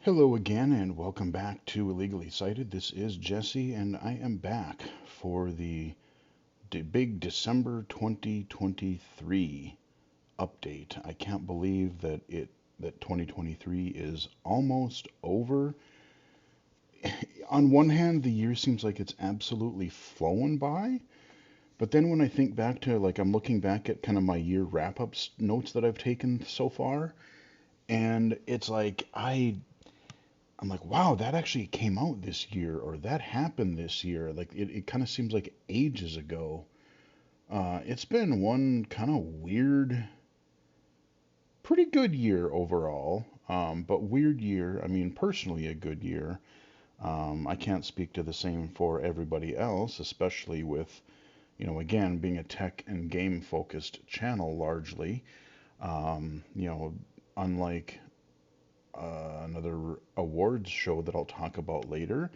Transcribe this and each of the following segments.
Hello again, and welcome back to Illegally Cited. This is Jesse, and I am back for the big December 2023 update. I can't believe that 2023 is almost over. On one hand, the year seems like it's absolutely flown by, but then when I think back to I'm looking back at kind of my year wrap-up notes that I've taken so far, and it's I'm like, wow, that actually came out this year, or that happened this year. It kind of seems like ages ago. It's been one kind of weird, pretty good year overall, but weird year. I mean, personally, a good year. I can't speak to the same for everybody else, especially with, again, being a tech and game focused channel largely. Um, you know, unlike another awards show that I'll talk about later.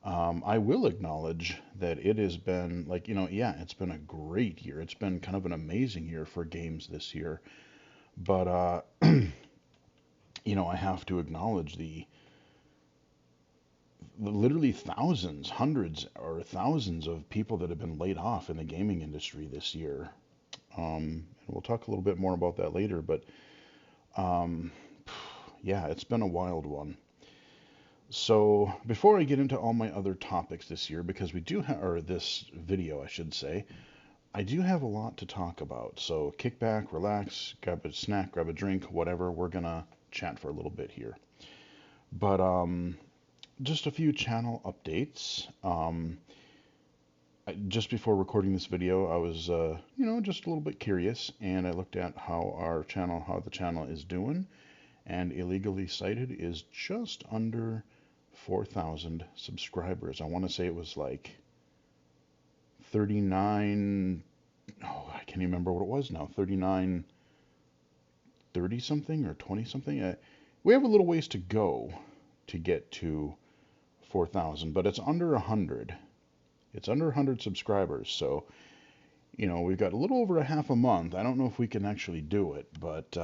I will acknowledge that it has been yeah, it's been a great year. It's been kind of an amazing year for games this year. But, I have to acknowledge the literally thousands, hundreds, or thousands of people that have been laid off in the gaming industry this year. And we'll talk a little bit more about that later. But, um, yeah, it's been a wild one. So before I get into all my other topics this year, because we do have, or this video, I should say, I do have a lot to talk about. So kick back, relax, grab a snack, grab a drink, whatever. We're gonna chat for a little bit here. But just a few channel updates. Just before recording this video, I was, just a little bit curious, and I looked at how the channel is doing, and Illegally Cited is just under 4,000 subscribers. I want to say it was like 39. Oh, I can't even remember what it was now. 39, 30 something or 20 something. We have a little ways to go to get to 4,000, but it's under 100. It's under 100 subscribers. So, we've got a little over a half a month. I don't know if we can actually do it, but,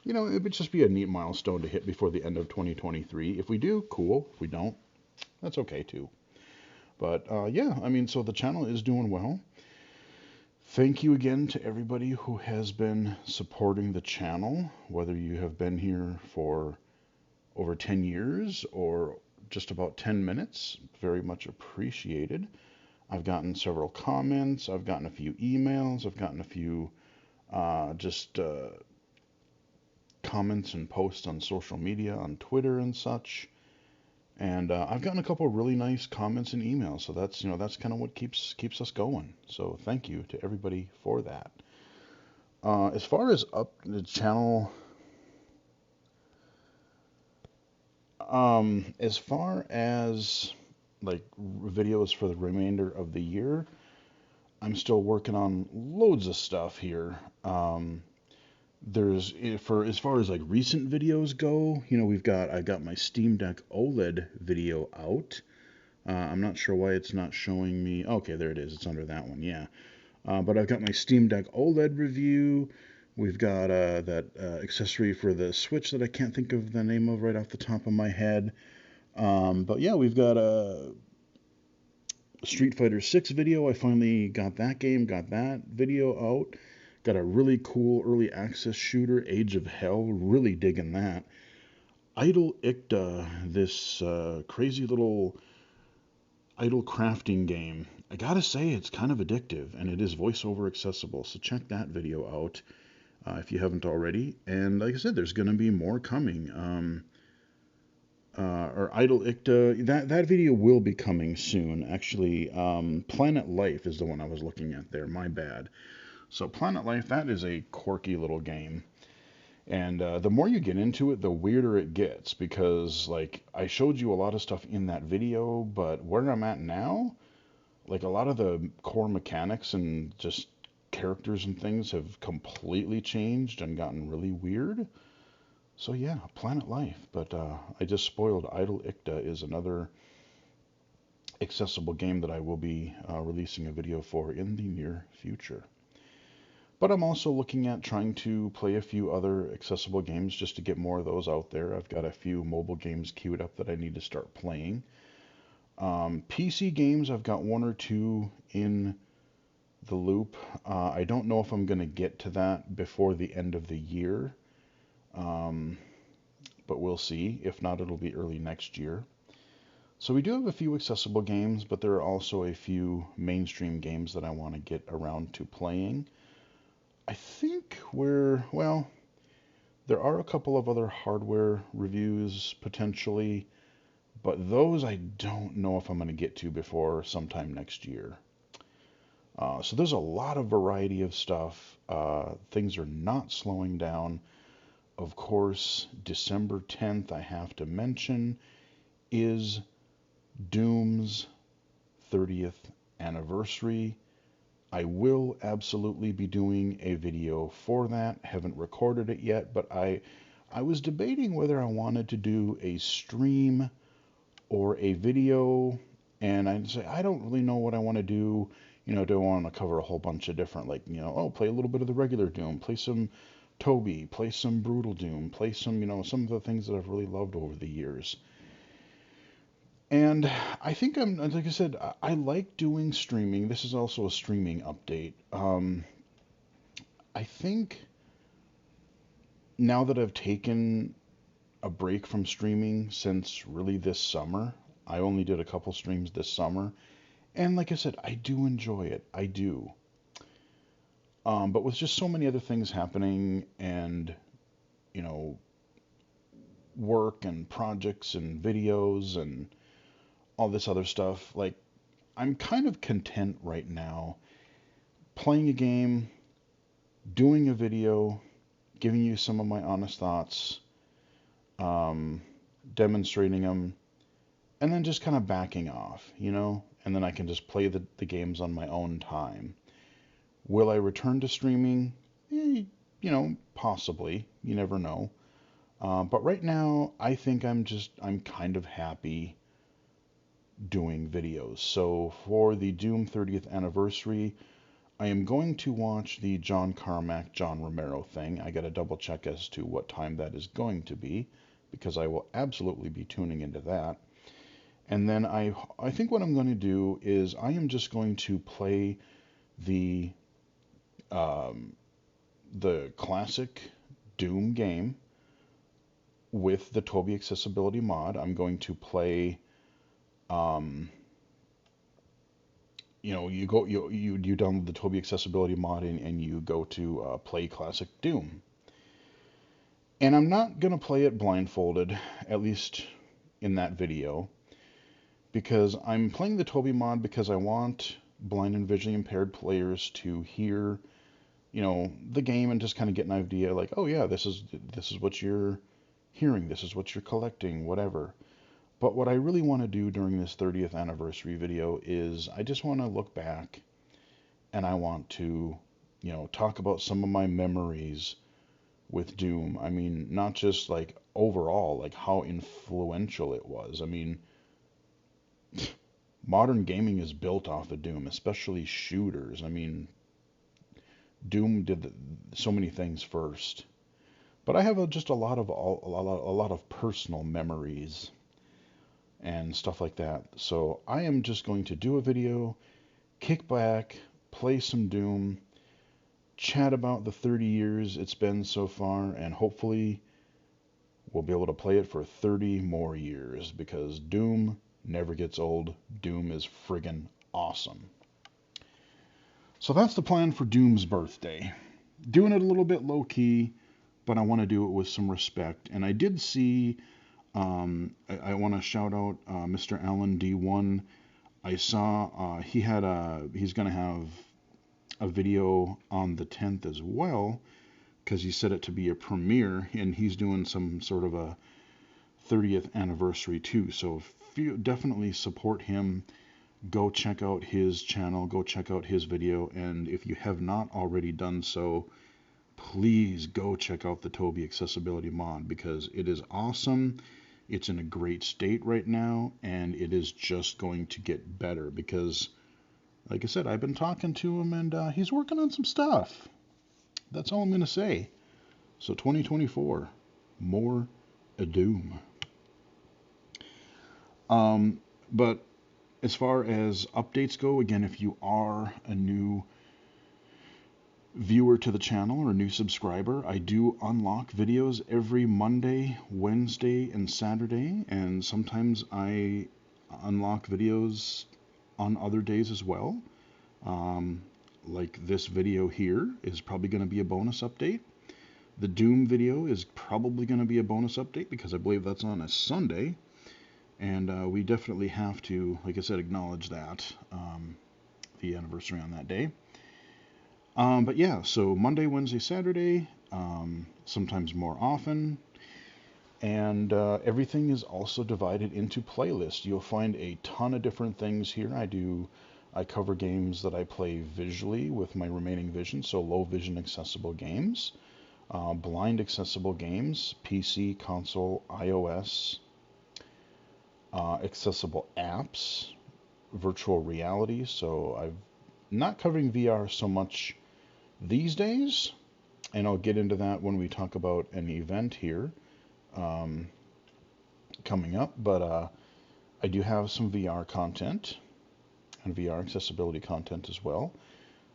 it would just be a neat milestone to hit before the end of 2023. If we do, cool. If we don't, that's okay too. But yeah, I mean, so the channel is doing well. Thank you again to everybody who has been supporting the channel, whether you have been here for over 10 years or just about 10 minutes. Very much appreciated. I've gotten several comments, I've gotten a few emails, I've gotten a few just comments and posts on social media, on Twitter and such. And I've gotten a couple of really nice comments and emails, so that's kind of what keeps us going. So thank you to everybody for that. As far as up the channel, as far as like videos for the remainder of the year, I'm still working on loads of stuff here. There's for as far as like recent videos go, I got my Steam Deck OLED video out. I'm not sure why it's not showing me. Okay, there it is. It's under that one. Yeah. But I've got my Steam Deck OLED review. We've got that accessory for the Switch that I can't think of the name of right off the top of my head. But yeah, we've got a Street Fighter 6 video. I finally got that game, got that video out. Got a really cool early access shooter, Age of Hell. Really digging that. Idle Icta, this crazy little idle crafting game. I gotta say, it's kind of addictive, and it is voiceover accessible. So check that video out if you haven't already. And like I said, there's gonna be more coming. Or Idle Icta, that video will be coming soon. Actually, Planet Life is the one I was looking at there. My bad. So Planet Life, that is a quirky little game. And the more you get into it, the weirder it gets because, like, I showed you a lot of stuff in that video, but where I'm at now, like, a lot of the core mechanics and just characters and things have completely changed and gotten really weird. So, yeah, Planet Life. But I just spoiled Idle Icta is another accessible game that I will be releasing a video for in the near future. But I'm also looking at trying to play a few other accessible games just to get more of those out there. I've got a few mobile games queued up that I need to start playing. PC games, I've got one or two in the loop. I don't know if I'm going to get to that before the end of the year, um, but we'll see. If not, it'll be early next year. So we do have a few accessible games, but there are also a few mainstream games that I want to get around to playing. I think well, there are a couple of other hardware reviews potentially, but those I don't know if I'm going to get to before sometime next year. So there's a lot of variety of stuff. Things are not slowing down. Of course, December 10th, I have to mention, is Doom's 30th anniversary. I will absolutely be doing a video for that. Haven't recorded it yet, but I was debating whether I wanted to do a stream or a video, and I'd say I don't really know what I want to do. Do I want to cover a whole bunch of different, like, play a little bit of the regular Doom, play some Toby, play some Brutal Doom, play some, some of the things that I've really loved over the years. And I think like I said, I like doing streaming. This is also a streaming update. I think now that I've taken a break from streaming since really this summer, I only did a couple streams this summer. And like I said, I do enjoy it. I do. But with just so many other things happening and, you know, work and projects and videos and all this other stuff, like, I'm kind of content right now playing a game, doing a video, giving you some of my honest thoughts, um, demonstrating them, and then just kind of backing off, and then I can just play the games on my own time. Will I return to streaming? Possibly. You never know. But right now, I think I'm kind of happy doing videos. So for the Doom 30th anniversary, I am going to watch the John Carmack, John Romero thing. I got to double check as to what time that is going to be, because I will absolutely be tuning into that. And then I think what I'm going to do is I am just going to play the um, the classic Doom game with the Toby accessibility mod. I'm going to play. Um, you download the Toby accessibility mod and you go to play classic Doom. And I'm not gonna play it blindfolded, at least in that video, because I'm playing the Toby mod because I want blind and visually impaired players to hear, the game and just kind of get an idea, like, oh yeah, this is what you're hearing, this is what you're collecting, whatever. But what I really want to do during this 30th anniversary video is I just want to look back and I want to, talk about some of my memories with Doom. I mean, not just like overall, like how influential it was. I mean, modern gaming is built off of Doom, especially shooters. I mean, Doom did so many things first. But I have just a lot of personal memories and stuff like that. So I am just going to do a video, kick back, play some Doom, chat about the 30 years it's been so far, and hopefully we'll be able to play it for 30 more years, because Doom never gets old. Doom is friggin' awesome. So that's the plan for Doom's birthday. Doing it a little bit low key, but I want to do it with some respect. And I did see, I want to shout out Mr. Allen D1. I saw he's going to have a video on the 10th as well, because he set it to be a premiere, and he's doing some sort of a 30th anniversary too. So if you definitely support him, go check out his channel, go check out his video, and if you have not already done so, please go check out the Toby accessibility mod, because it is awesome. It's in a great state right now, and it is just going to get better because, like I said, I've been talking to him, and he's working on some stuff. That's all I'm going to say. So 2024, more a doom. But as far as updates go, again, if you are a new viewer to the channel or a new subscriber, I do unlock videos every Monday, Wednesday, and Saturday, and sometimes I unlock videos on other days as well. Like this video here is probably going to be a bonus update. The Doom video is probably going to be a bonus update because I believe that's on a Sunday. And we definitely have to, like I said, acknowledge that, the anniversary on that day. But yeah, so Monday, Wednesday, Saturday, sometimes more often. And everything is also divided into playlists. You'll find a ton of different things here. I cover games that I play visually with my remaining vision, so low vision accessible games, blind accessible games, PC, console, iOS, accessible apps, virtual reality. So I'm not covering VR so much these days, and I'll get into that when we talk about an event here coming up. But I do have some VR content and VR accessibility content as well.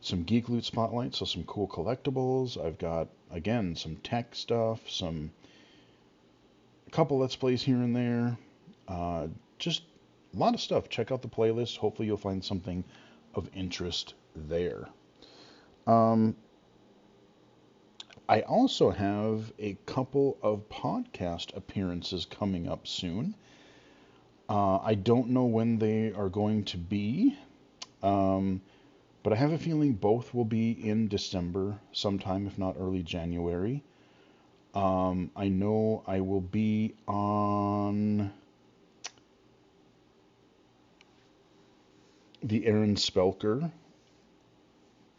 Some Geek Loot spotlights, so some cool collectibles. I've got, again, some tech stuff, a couple Let's Plays here and there. Just a lot of stuff. Check out the playlist. Hopefully you'll find something of interest there. I also have a couple of podcast appearances coming up soon. I don't know when they are going to be, but I have a feeling both will be in December sometime, if not early January. I know I will be on the Aaron Spelker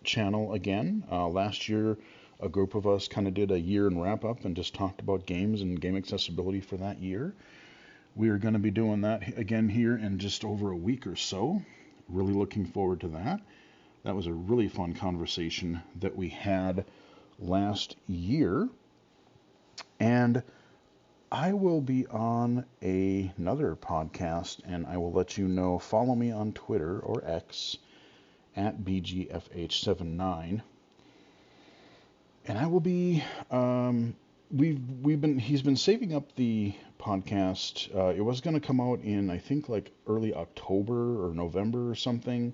channel again. Last year, a group of us kind of did a year in wrap up and just talked about games and game accessibility for that year. We are going to be doing that again here in just over a week or so. Really looking forward to that. That was a really fun conversation that we had last year. And I will be on another podcast, and I will let you know. Follow me on Twitter or X at BGFH79. And I will be, he's been saving up the podcast. It was going to come out in, I think, like early October or November or something.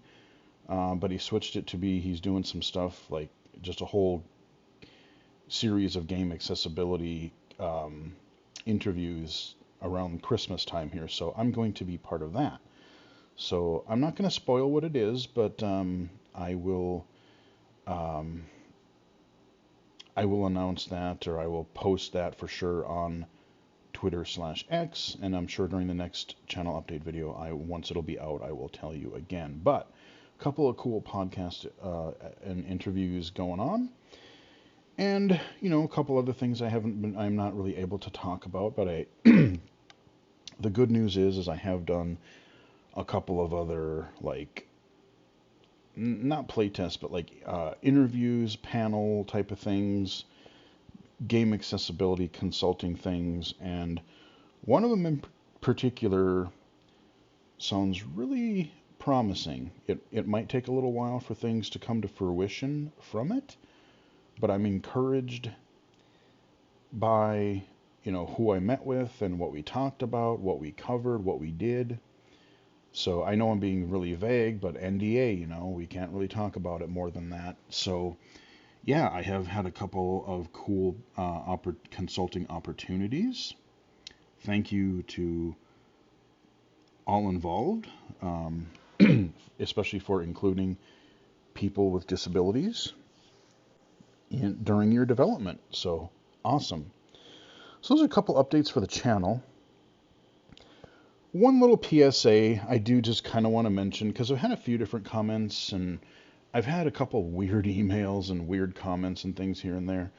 But he switched it to be, he's doing some stuff, like just a whole series of game accessibility interviews around Christmas time here. So I'm going to be part of that. So I'm not going to spoil what it is, but I will announce that, or I will post that for sure on Twitter/X, and I'm sure during the next channel update video, once it'll be out, I will tell you again. But a couple of cool podcast and interviews going on, and a couple other things I'm not really able to talk about. But the good news is I have done a couple of other, like, not playtests, but like interviews, panel type of things, game accessibility consulting things, and one of them in particular sounds really promising. It might take a little while for things to come to fruition from it, but I'm encouraged by who I met with and what we talked about, what we covered, what we did. So I know I'm being really vague, but NDA, we can't really talk about it more than that. So yeah, I have had a couple of cool consulting opportunities. Thank you to all involved, especially for including people with disabilities during your development. So awesome. So those are a couple updates for the channel. One little PSA I do just kind of want to mention, because I've had a few different comments, and I've had a couple weird emails and weird comments and things here and there.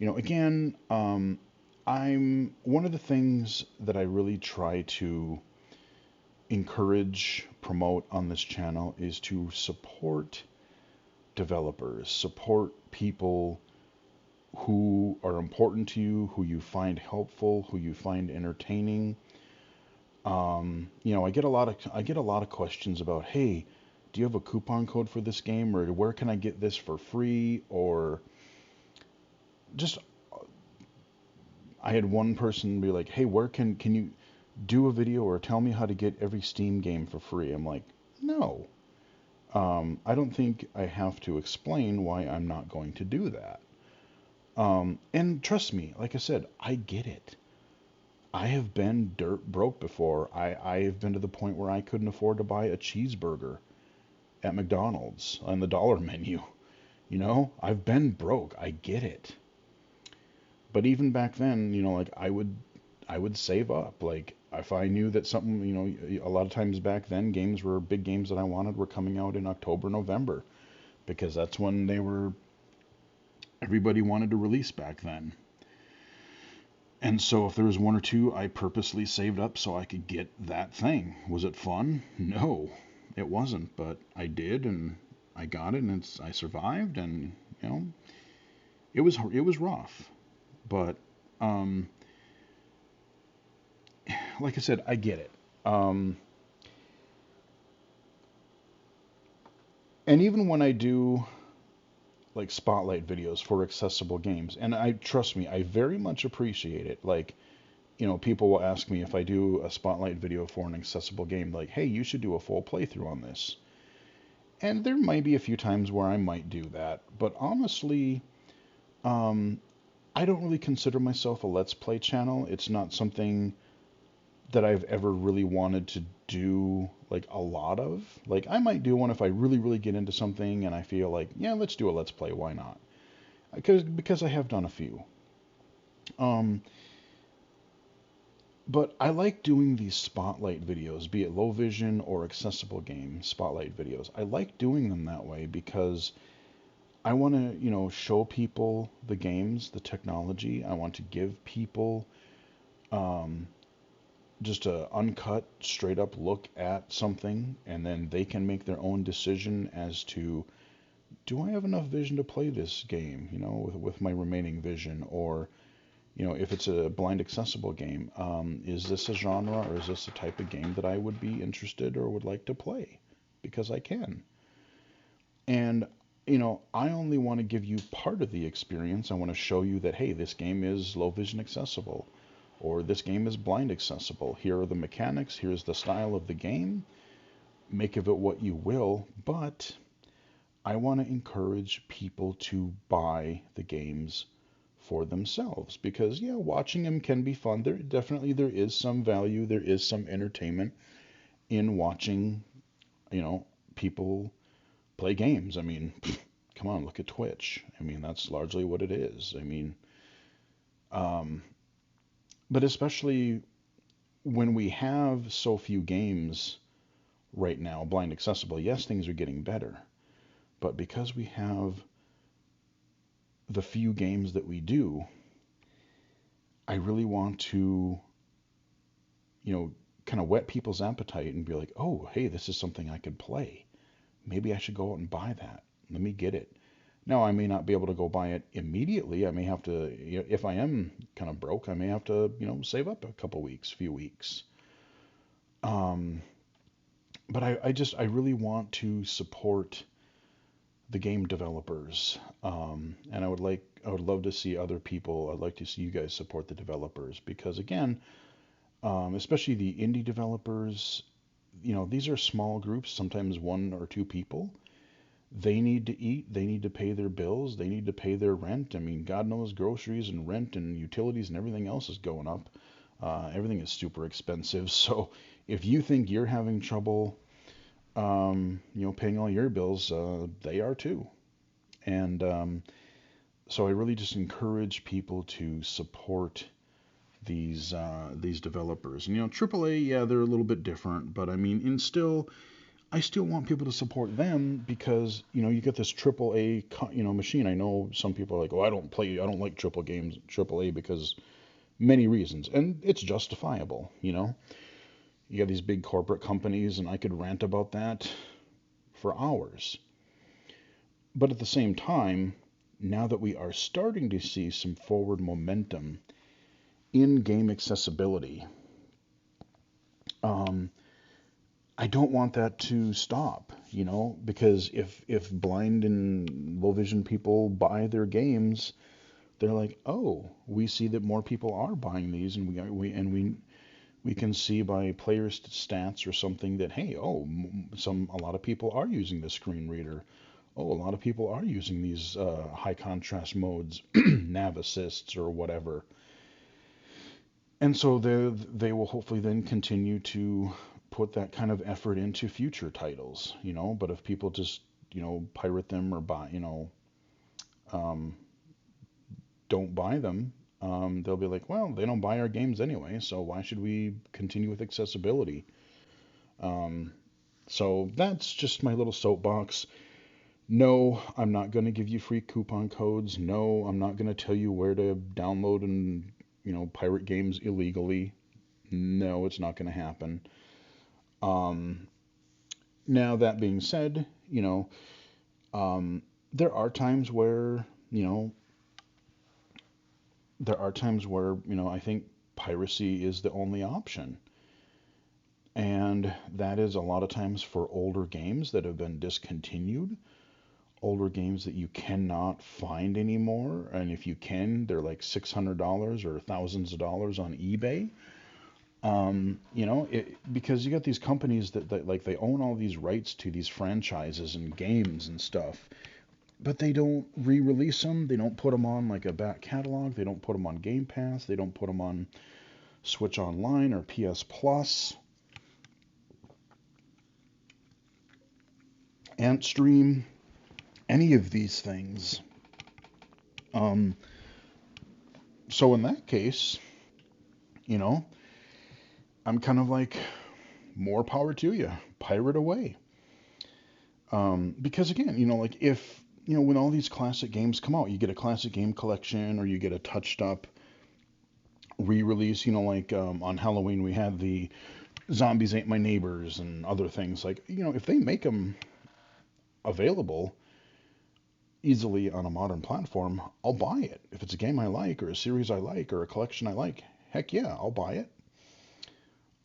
Again, I'm one of the things that I really try to encourage, promote on this channel is to support developers, support people who are important to you, who you find helpful, who you find entertaining. I get a lot of questions about, hey, do you have a coupon code for this game, or where can I get this for free, or just I had one person be like, hey, where can you do a video or tell me how to get every Steam game for free? I'm like, no. I don't think I have to explain why I'm not going to do that. And trust me, like I said, I get it. I have been dirt broke before. I have been to the point where I couldn't afford to buy a cheeseburger at McDonald's on the dollar menu. I've been broke. I get it. But even back then, like I would save up. Like if I knew that something, a lot of times back then, big games that I wanted were coming out in October, November, because that's when everybody wanted to release back then. And so if there was one or two, I purposely saved up so I could get that thing. Was it fun? No, it wasn't, but I did, and I got it, and I survived, and you know, it was rough, but um, like I said, I get it. Um, and even when I do like spotlight videos for accessible games, and I trust me, I very much appreciate it. Like, people will ask me if I do a spotlight video for an accessible game, like, hey, you should do a full playthrough on this. And there might be a few times where I might do that, but honestly, um, I don't really consider myself a Let's Play channel. It's not something that I've ever really wanted to do like a lot of. Like, I might do one if I really, really get into something and I feel like, yeah, let's do a Let's Play. Why not? Because I have done a few. Um, But I like doing these spotlight videos, be it low vision or accessible game spotlight videos. I like doing them that way because I want to, show people the games, the technology. I want to give people um, just a uncut, straight up look at something, and then they can make their own decision as to, do I have enough vision to play this game, with my remaining vision, or if it's a blind accessible game, is this a genre or is this a type of game that I would be interested or would like to play? Because I can. And, I only want to give you part of the experience. I want to show you that, hey, this game is low vision accessible, or this game is blind accessible. Here are the mechanics, here's the style of the game. Make of it what you will, but I want to encourage people to buy the games for themselves, because yeah, watching them can be fun. There is some value, there is some entertainment in watching, you know people play games. I mean, come on, look at Twitch. I mean, that's largely what it is. I mean, um, but especially when we have so few games right now blind accessible, yes, things are getting better, but because we have the few games that we do, I really want to, you know, kind of whet people's appetite and be like, oh, hey, this is something I could play. Maybe I should go out and buy that. Let me get it. Now, I may not be able to go buy it immediately. I may have to, if I am kind of broke, I may have to, save up a couple weeks, few weeks. Um, but I really want to support the game developers. And I would love to see other people. I'd like to see you guys support the developers because, again, especially the indie developers, these are small groups, sometimes one or two people. They need to eat, they need to pay their bills, they need to pay their rent. I mean, God knows groceries and rent and utilities and everything else is going up. Everything is super expensive. So if you think you're having trouble, paying all your bills, they are too. And so I really just encourage people to support these developers. And AAA, yeah, they're a little bit different, but I mean, I still want people to support them because you get this AAA machine. I know some people are like, oh, I don't like AAA because many reasons, and it's justifiable. You got these big corporate companies, and I could rant about that for hours. But at the same time, now that we are starting to see some forward momentum in game accessibility, um, I don't want that to stop, because if blind and low vision people buy their games, they're like, oh, we see that more people are buying these, and we can see by player stats or something that, hey, oh, a lot of people are using the screen reader. Oh, a lot of people are using these high contrast modes, nav assists or whatever. And so they will hopefully then continue to put that kind of effort into future titles, But if people just, pirate them or buy, um, don't buy them, they'll be like, well, they don't buy our games anyway, so why should we continue with accessibility? Um, so that's just my little soapbox. No, I'm not going to give you free coupon codes. No, I'm not going to tell you where to download and, pirate games illegally. No, it's not going to happen. Um, Now, that being said, um, there are times where, I think piracy is the only option. And that is a lot of times for older games that have been discontinued, older games that you cannot find anymore. And if you can, they're like $600 or thousands of dollars on eBay. Because you got these companies that like they own all these rights to these franchises and games and stuff, but they don't re-release them. They don't put them on like a back catalog. They don't put them on Game Pass. They don't put them on Switch Online or PS Plus, Antstream, any of these things. Um, so in that case, you know, I'm kind of like, more power to you. Pirate away. Because again, like if, when all these classic games come out, you get a classic game collection or you get a touched up re-release, like on Halloween we had the Zombies Ain't My Neighbors and other things. Like, if they make them available easily on a modern platform, I'll buy it. If it's a game I like or a series I like or a collection I like, heck yeah, I'll buy it.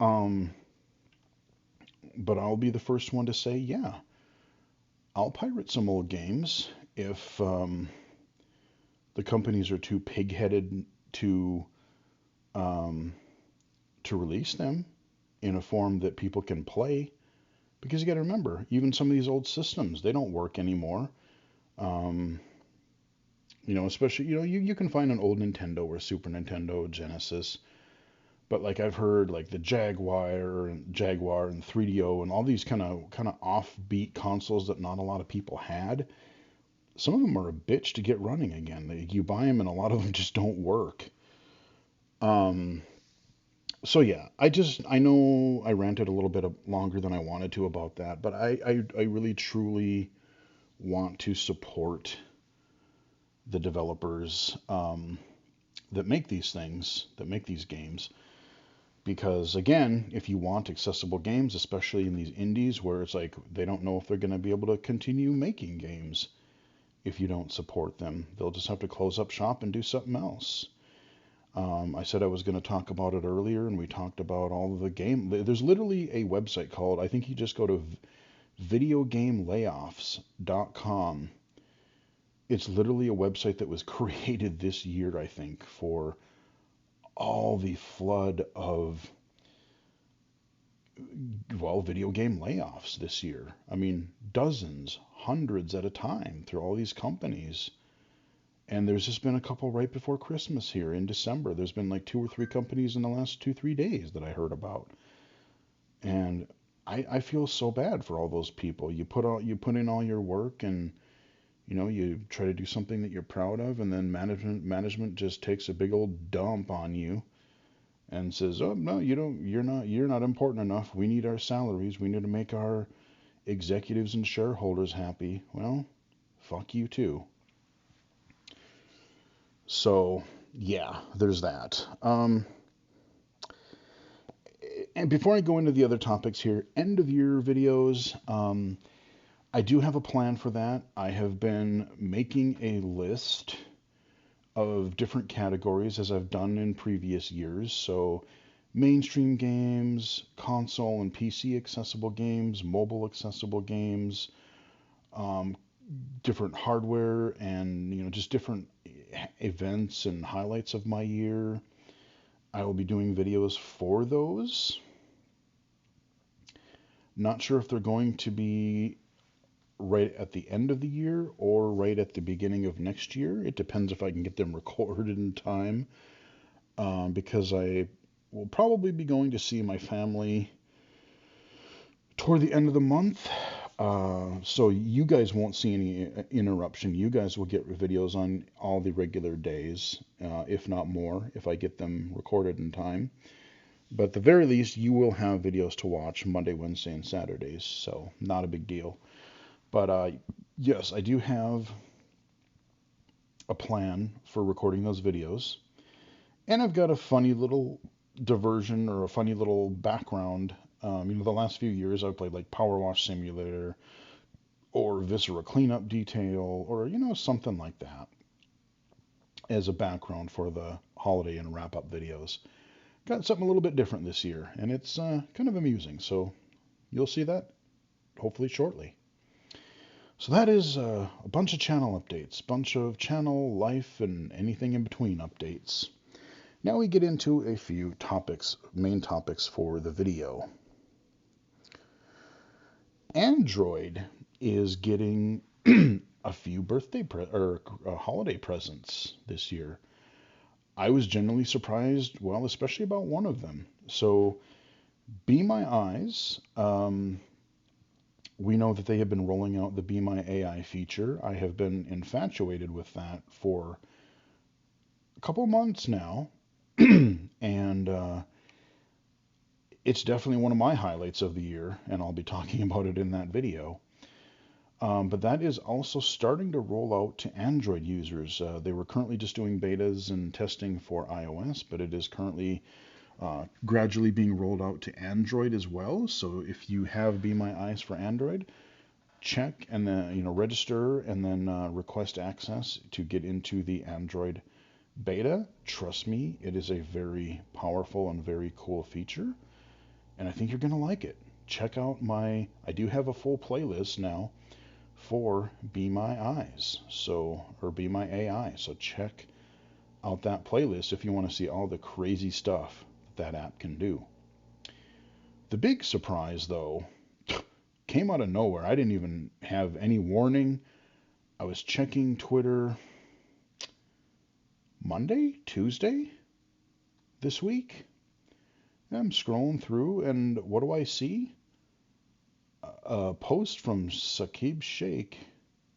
Um, but I'll be the first one to say, yeah, I'll pirate some old games if the companies are too pig-headed to um, to release them in a form that people can play. Because you got to remember, even some of these old systems, they don't work anymore. Um, especially, you can find an old Nintendo or Super Nintendo, Genesis, but like I've heard like the Jaguar and 3DO and all these kind of offbeat consoles that not a lot of people had. Some of them are a bitch to get running again. You buy them and a lot of them just don't work. Um, so yeah, I know I ranted a little bit longer than I wanted to about that, but I really truly want to support the developers that make these things, that make these games. Because again, if you want accessible games, especially in these indies where it's like they don't know if they're going to be able to continue making games if you don't support them, they'll just have to close up shop and do something else. I said I was going to talk about it earlier, and we talked about all of the game. There's literally a website called, I think you just go to videogamelayoffs.com. It's literally a website that was created this year, I think, for all the flood of, well, video game layoffs this year. I mean, dozens, hundreds at a time through all these companies. And there's just been a couple right before Christmas here in December. There's been like 2 or 3 companies in the last 2, 3 days that I heard about. And I feel so bad for all those people. You put in all your work and you try to do something that you're proud of, and then management just takes a big old dump on you and says, "Oh no, you're not important enough. We need our salaries. We need to make our executives and shareholders happy." Well, fuck you too. So yeah, there's that. And before I go into the other topics here, end of year videos. I do have a plan for that. I have been making a list of different categories as I've done in previous years. So, mainstream games, console and PC accessible games, mobile accessible games, um, different hardware, and just different events and highlights of my year. I will be doing videos for those. Not sure if they're going to be right at the end of the year or right at the beginning of next year. It depends if I can get them recorded in time, because I will probably be going to see my family toward the end of the month. So you guys won't see any interruption. You guys will get videos on all the regular days, if not more, if I get them recorded in time. But at the very least, you will have videos to watch Monday, Wednesday, and Saturdays. So not a big deal. But yes, I do have a plan for recording those videos. And I've got a funny little diversion or a funny little background. The last few years I've played like Power Wash Simulator or Viscera Cleanup Detail or, something like that as a background for the holiday and wrap up videos. Got something a little bit different this year, and it's kind of amusing. So you'll see that hopefully shortly. So that is a bunch of channel updates, bunch of channel life and anything in between updates. Now we get into a few topics, main topics for the video. Android is getting a few holiday presents this year. I was genuinely surprised, well, especially about one of them. So, Be My Eyes, we know that they have been rolling out the Be My AI feature. I have been infatuated with that for a couple months now, and it's definitely one of my highlights of the year, and I'll be talking about it in that video. But that is also starting to roll out to Android users. They were currently just doing betas and testing for iOS, but it is currently gradually being rolled out to Android as well. So if you have Be My Eyes for Android, check and then register and then request access to get into the Android beta. Trust me, it is a very powerful and very cool feature, and I think you're gonna like it. Check out I do have a full playlist now for Be My Eyes, or Be My AI. So check out that playlist if you want to see all the crazy stuff that app can do. The big surprise, though, came out of nowhere. I didn't even have any warning. I was checking Twitter Monday, Tuesday this week. I'm scrolling through, and what do I see? A post from Saqib Sheikh.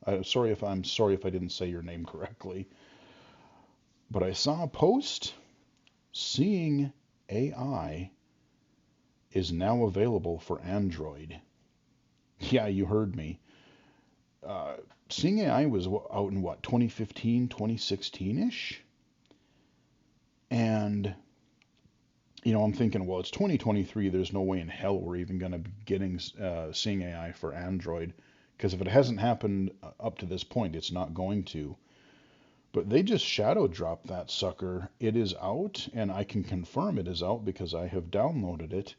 I'm sorry if I didn't say your name correctly, but I saw a post. Seeing AI is now available for Android. Yeah, you heard me. Seeing AI was out in 2015, 2016-ish? And, I'm thinking, well, it's 2023. There's no way in hell we're even going to be getting Seeing AI for Android. Because if it hasn't happened up to this point, it's not going to. But they just shadow dropped that sucker. It is out, and I can confirm it is out because I have downloaded it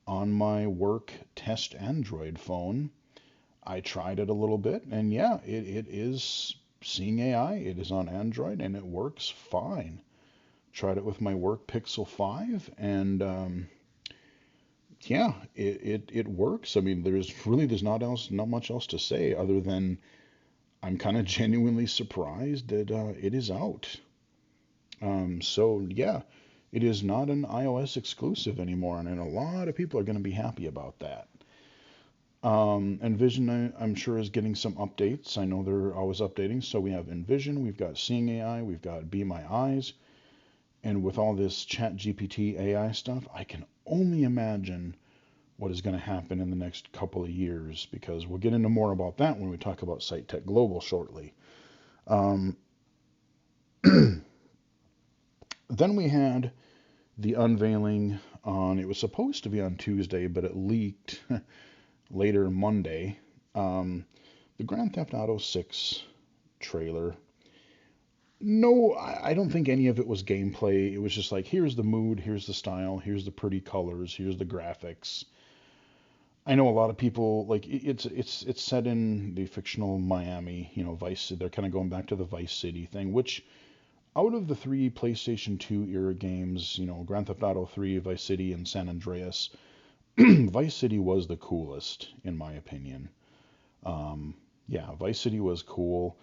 on my work test Android phone. I tried it a little bit, and yeah, it is Seeing AI. It is on Android, and it works fine. Tried it with my work Pixel 5, and yeah, it works. I mean, there's not much else to say other than I'm kind of genuinely surprised that it is out. So yeah, it is not an iOS exclusive anymore, and a lot of people are going to be happy about that. Envision, I'm sure, is getting some updates. I know they're always updating. So we have Envision, we've got Seeing AI, we've got Be My Eyes, and with all this Chat GPT AI stuff, I can only imagine what is going to happen in the next couple of years, because we'll get into more about that when we talk about Site Tech Global shortly. Um, then we had the unveiling it was supposed to be on Tuesday, but it leaked later Monday. Um, the Grand Theft Auto 6 trailer, no, I don't think any of it was gameplay. It was just like, here's the mood, here's the style, here's the pretty colors, here's the graphics. I know a lot of people like it's set in the fictional Miami, Vice. They're kind of going back to the Vice City thing, which out of the three PlayStation 2 era games, Grand Theft Auto 3, Vice City, and San Andreas, Vice City was the coolest in my opinion. Um, yeah, Vice City was cool.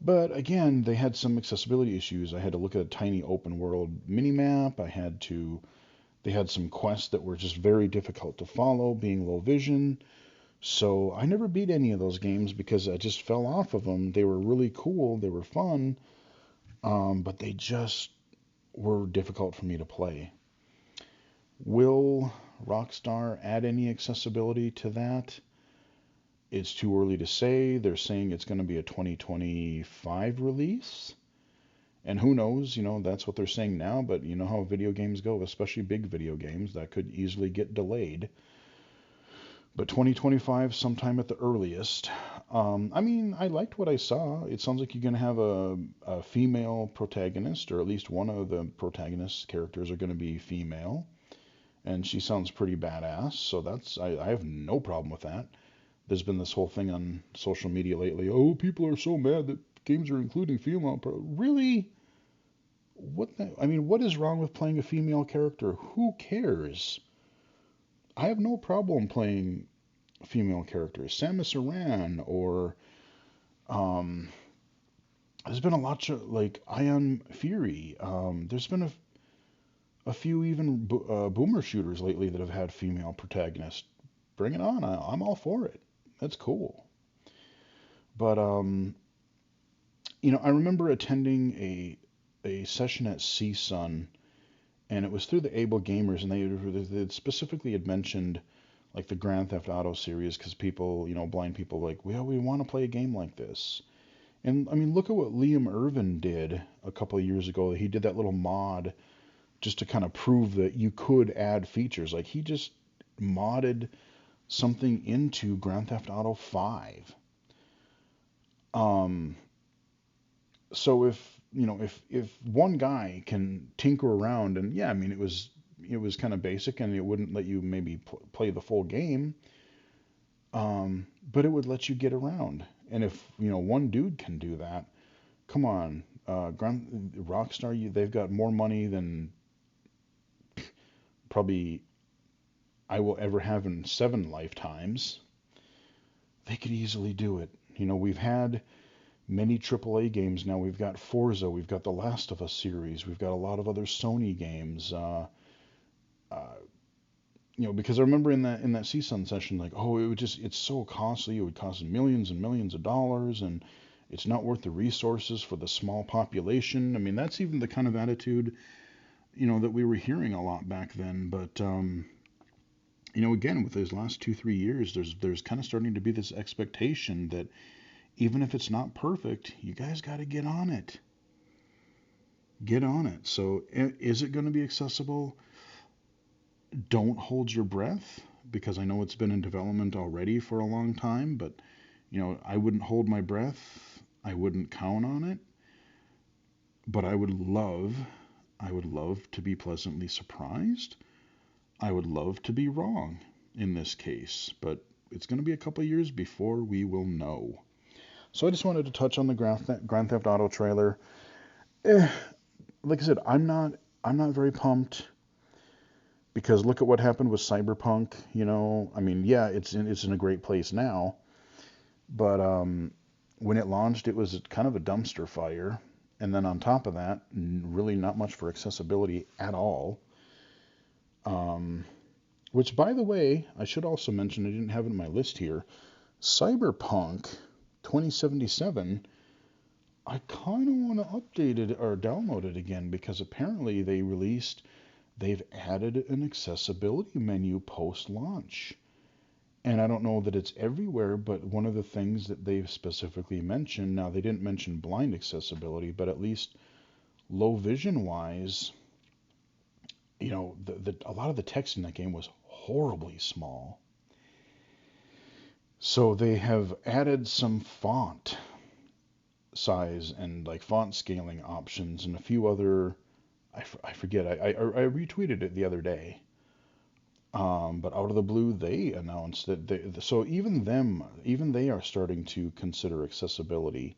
But again, they had some accessibility issues. I had to look at a tiny open world mini map. They had some quests that were just very difficult to follow, being low vision. So I never beat any of those games because I just fell off of them. They were really cool, they were fun, but they just were difficult for me to play. Will Rockstar add any accessibility to that? It's too early to say. They're saying it's going to be a 2025 release. And who knows, that's what they're saying now, but you know how video games go, especially big video games, that could easily get delayed. But 2025 sometime at the earliest. I mean, I liked what I saw. It sounds like you're going to have a female protagonist, or at least one of the protagonist characters are going to be female. And she sounds pretty badass, so I have no problem with that. There's been this whole thing on social media lately. Oh, people are so mad that games are including female. Really? I mean, what is wrong with playing a female character? Who cares? I have no problem playing female characters. Samus Aran, or um, there's been a lot of like Ion Fury. There's been a few even boomer shooters lately that have had female protagonists. Bring it on! I'm all for it. That's cool. But I remember attending a session at CSUN, and it was through the Able Gamers, and they specifically had mentioned like the Grand Theft Auto series because people, blind people, like, well, we want to play a game like this. And I mean, look at what Liam Irvin did a couple of years ago. He did that little mod just to kind of prove that you could add features. Like he just modded something into Grand Theft Auto 5. Um, so if one guy can tinker around, and yeah, I mean it was kind of basic and it wouldn't let you maybe play the full game, but it would let you get around. And if one dude can do that, come on, Rockstar, they've got more money than probably I will ever have in 7 lifetimes. They could easily do it. We've had many AAA games now. We've got Forza, we've got the Last of Us series, we've got a lot of other Sony games. Uh, because I remember in that CSUN session, like, oh, it's so costly. It would cost millions and millions of dollars, and it's not worth the resources for the small population. I mean, that's even the kind of attitude, that we were hearing a lot back then. But again, with those last 2 3 years, there's kind of starting to be this expectation that even if it's not perfect, you guys got to get on it. Get on it. So, is it going to be accessible? Don't hold your breath, because I know it's been in development already for a long time, but I wouldn't hold my breath. I wouldn't count on it, but I would love to be pleasantly surprised. I would love to be wrong in this case, but it's going to be a couple years before we will know. So I just wanted to touch on the Grand Theft Auto trailer. Eh, like I said, I'm not very pumped, because look at what happened with Cyberpunk. I mean, yeah, it's in a great place now, but when it launched, it was kind of a dumpster fire, and then on top of that, really not much for accessibility at all. Um, which, by the way, I should also mention, I didn't have it in my list here. Cyberpunk 2077. I kind of want to update it or download it again, because apparently they've added an accessibility menu post-launch. And I don't know that it's everywhere, but one of the things that they've specifically mentioned, now they didn't mention blind accessibility, but at least low vision wise, a lot of the text in that game was horribly small. So they have added some font size and like font scaling options and a few other. I forget. I retweeted it the other day. But out of the blue, they announced that so even they are starting to consider accessibility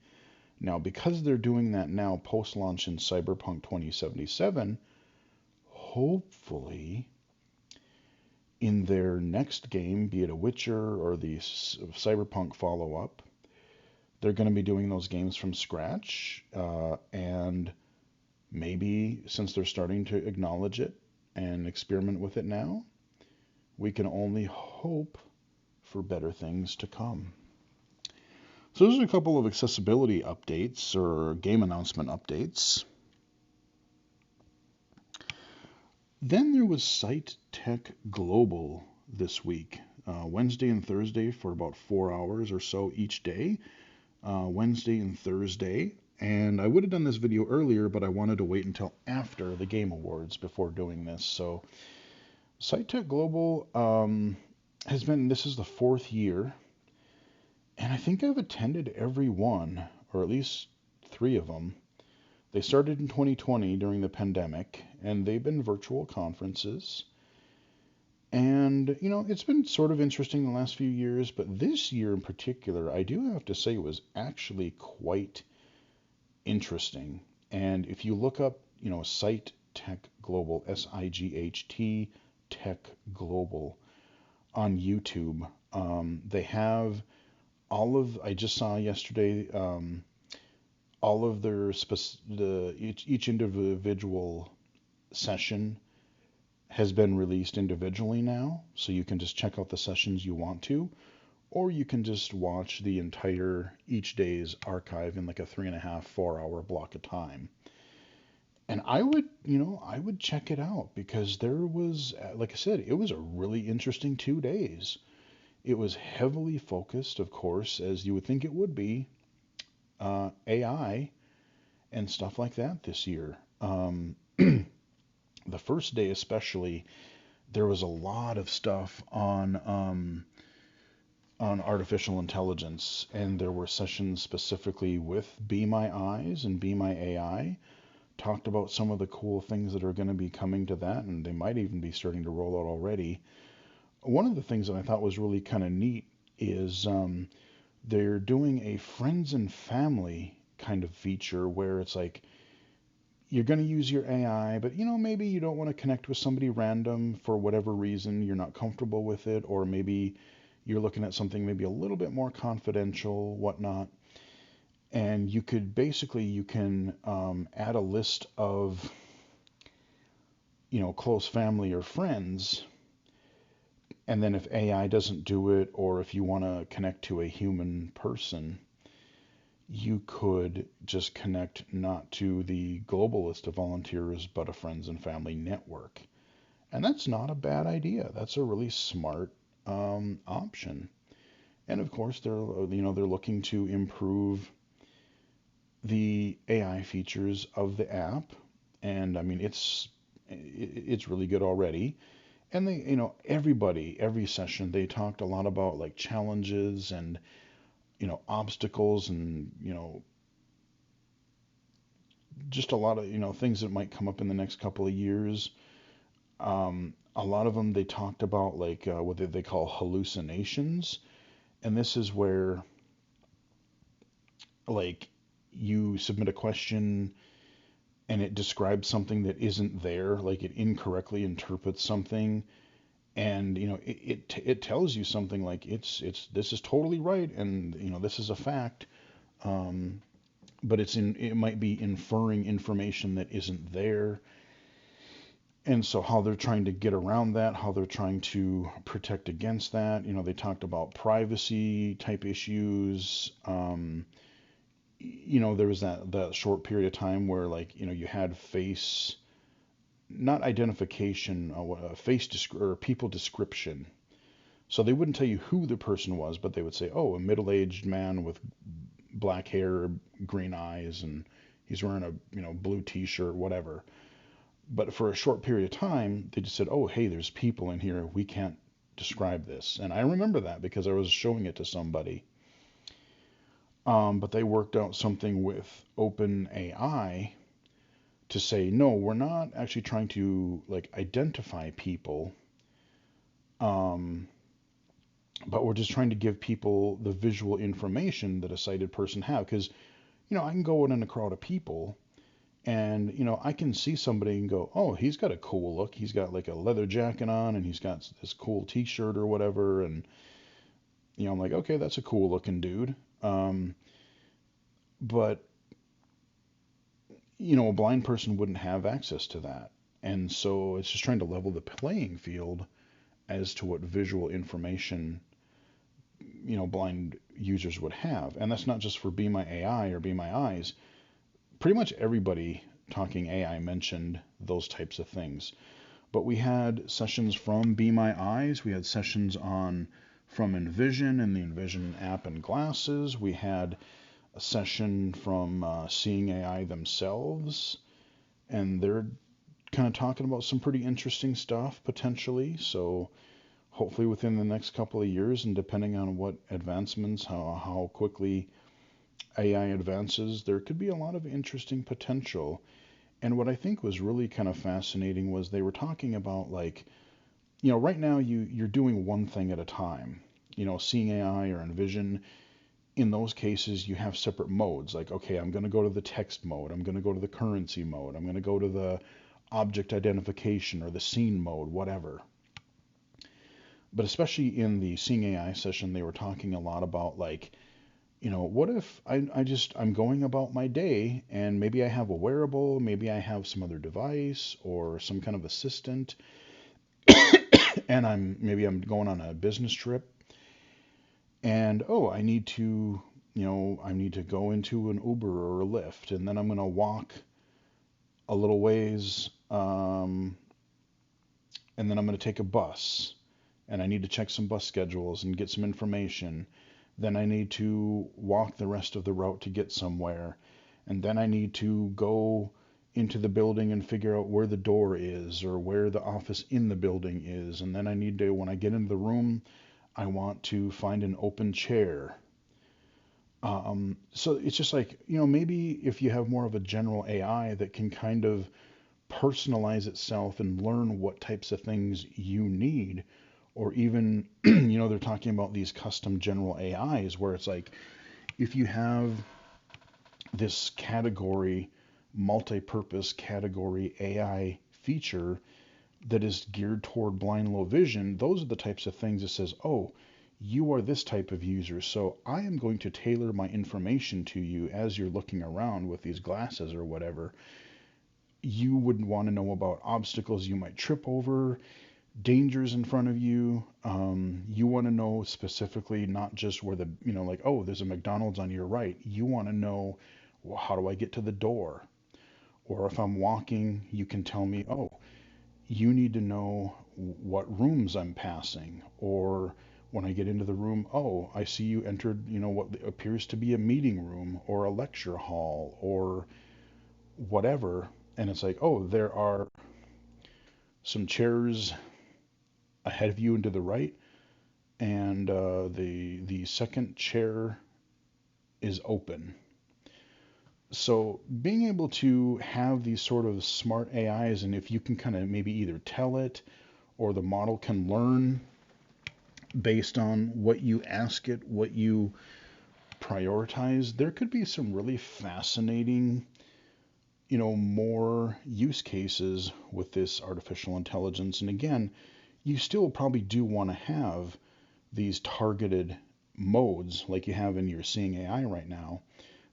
now because they're doing that now post launch in Cyberpunk 2077. Hopefully, in their next game, be it a Witcher or the Cyberpunk follow up, they're going to be doing those games from scratch. And maybe since they're starting to acknowledge it and experiment with it now, we can only hope for better things to come. So those are a couple of accessibility updates or game announcement updates. Then there was Site Tech Global this week, Wednesday and Thursday for about 4 hours or so each day. Wednesday and Thursday. And I would have done this video earlier, but I wanted to wait until after the Game Awards before doing this. So SiteTech Global this is the fourth year, and I think I've attended every one, or at least three of them. They started in 2020 during the pandemic, and they've been virtual conferences. And, it's been sort of interesting the last few years, but this year in particular, I do have to say was actually quite interesting. And if you look up, Site Tech Global, SIGHT Tech Global on YouTube, they have I just saw yesterday, all of their, each individual session has been released individually now, so you can just check out the sessions you want to, or you can just watch the entire each day's archive in like a 3.5, 4 hour block of time. And I would check it out because there was, like I said, it was a really interesting 2 days. It was heavily focused, of course, as you would think it would be, AI and stuff like that this year. The first day especially, there was a lot of stuff on artificial intelligence, and there were sessions specifically with Be My Eyes and Be My AI. Talked about some of the cool things that are going to be coming to that, and they might even be starting to roll out already. One of the things that I thought was really kind of neat is they're doing a friends and family kind of feature where it's like you're going to use your AI, but maybe you don't want to connect with somebody random for whatever reason, you're not comfortable with it, or maybe you're looking at something maybe a little bit more confidential, whatnot. And you can add a list of, close family or friends. And then if AI doesn't do it, or if you want to connect to a human person, you could just connect not to the global list of volunteers, but a friends and family network. And that's not a bad idea. That's a really smart option. And of course, they're looking to improve the AI features of the app. And I mean, it's really good already. And they, every session, they talked a lot about like challenges and obstacles and just a lot of things that might come up in the next couple of years. A lot of them they talked about like what they call hallucinations, and this is where like you submit a question and it describes something that isn't there, like it incorrectly interprets something, and it tells you something like it's this is totally right, and this is a fact, but it might be inferring information that isn't there. And so how they're trying to get around that, how they're trying to protect against that. They talked about privacy type issues. There was that short period of time where like, you had face, not identification, or people description. So they wouldn't tell you who the person was, but they would say, oh, a middle-aged man with black hair, green eyes, and he's wearing a blue t-shirt, whatever. But for a short period of time, they just said, oh, hey, there's people in here. We can't describe this. And I remember that because I was showing it to somebody. But they worked out something with OpenAI to say, no, we're not actually trying to like identify people, um, but we're just trying to give people the visual information that a sighted person have. Because, I can go in a crowd of people and, I can see somebody and go, oh, he's got a cool look. He's got like a leather jacket on and he's got this cool t-shirt or whatever. And, I'm like, okay, that's a cool looking dude. But a blind person wouldn't have access to that. And so it's just trying to level the playing field as to what visual information, blind users would have. And that's not just for Be My AI or Be My Eyes. Pretty much everybody talking AI mentioned those types of things. But we had sessions from Be My Eyes. We had sessions on from Envision and the Envision app and glasses. We had a session from Seeing AI themselves, and they're kind of talking about some pretty interesting stuff potentially. So hopefully within the next couple of years, and depending on what advancements, how quickly AI advances, there could be a lot of interesting potential. And what I think was really kind of fascinating was they were talking about like, right now you're doing one thing at a time. Seeing AI or Envision, in those cases, you have separate modes. Like, okay, I'm going to go to the text mode. I'm going to go to the currency mode. I'm going to go to the object identification or the scene mode, whatever. But especially in the Seeing AI session, they were talking a lot about like, what if I'm going about my day and maybe I have a wearable, maybe I have some other device or some kind of assistant, and I'm going on a business trip, and oh, I need to go into an Uber or a Lyft, and then I'm going to walk a little ways, and then I'm going to take a bus, and I need to check some bus schedules and get some information. Then I need to walk the rest of the route to get somewhere, and then I need to go into the building and figure out where the door is or where the office in the building is. And then I need to, when I get into the room, I want to find an open chair. So it's just like, maybe if you have more of a general AI that can kind of personalize itself and learn what types of things you need, or even, they're talking about these custom general AIs where it's like, if you have this category, multi-purpose category AI feature that is geared toward blind low vision, those are the types of things that says, oh, you are this type of user, so I am going to tailor my information to you as you're looking around with these glasses or whatever. You would want to know about obstacles you might trip over, dangers in front of you. You want to know specifically not just where like, oh, there's a McDonald's on your right. You want to know, well, how do I get to the door? Or if I'm walking, you can tell me, oh, you need to know what rooms I'm passing. Or when I get into the room, oh, I see you entered, what appears to be a meeting room or a lecture hall or whatever. And it's like, oh, there are some chairs ahead of you and to the right, and the second chair is open. So being able to have these sort of smart AIs, and if you can kind of maybe either tell it or the model can learn based on what you ask it, what you prioritize, there could be some really fascinating, more use cases with this artificial intelligence. And again, you still probably do want to have these targeted modes like you have in your Seeing AI right now,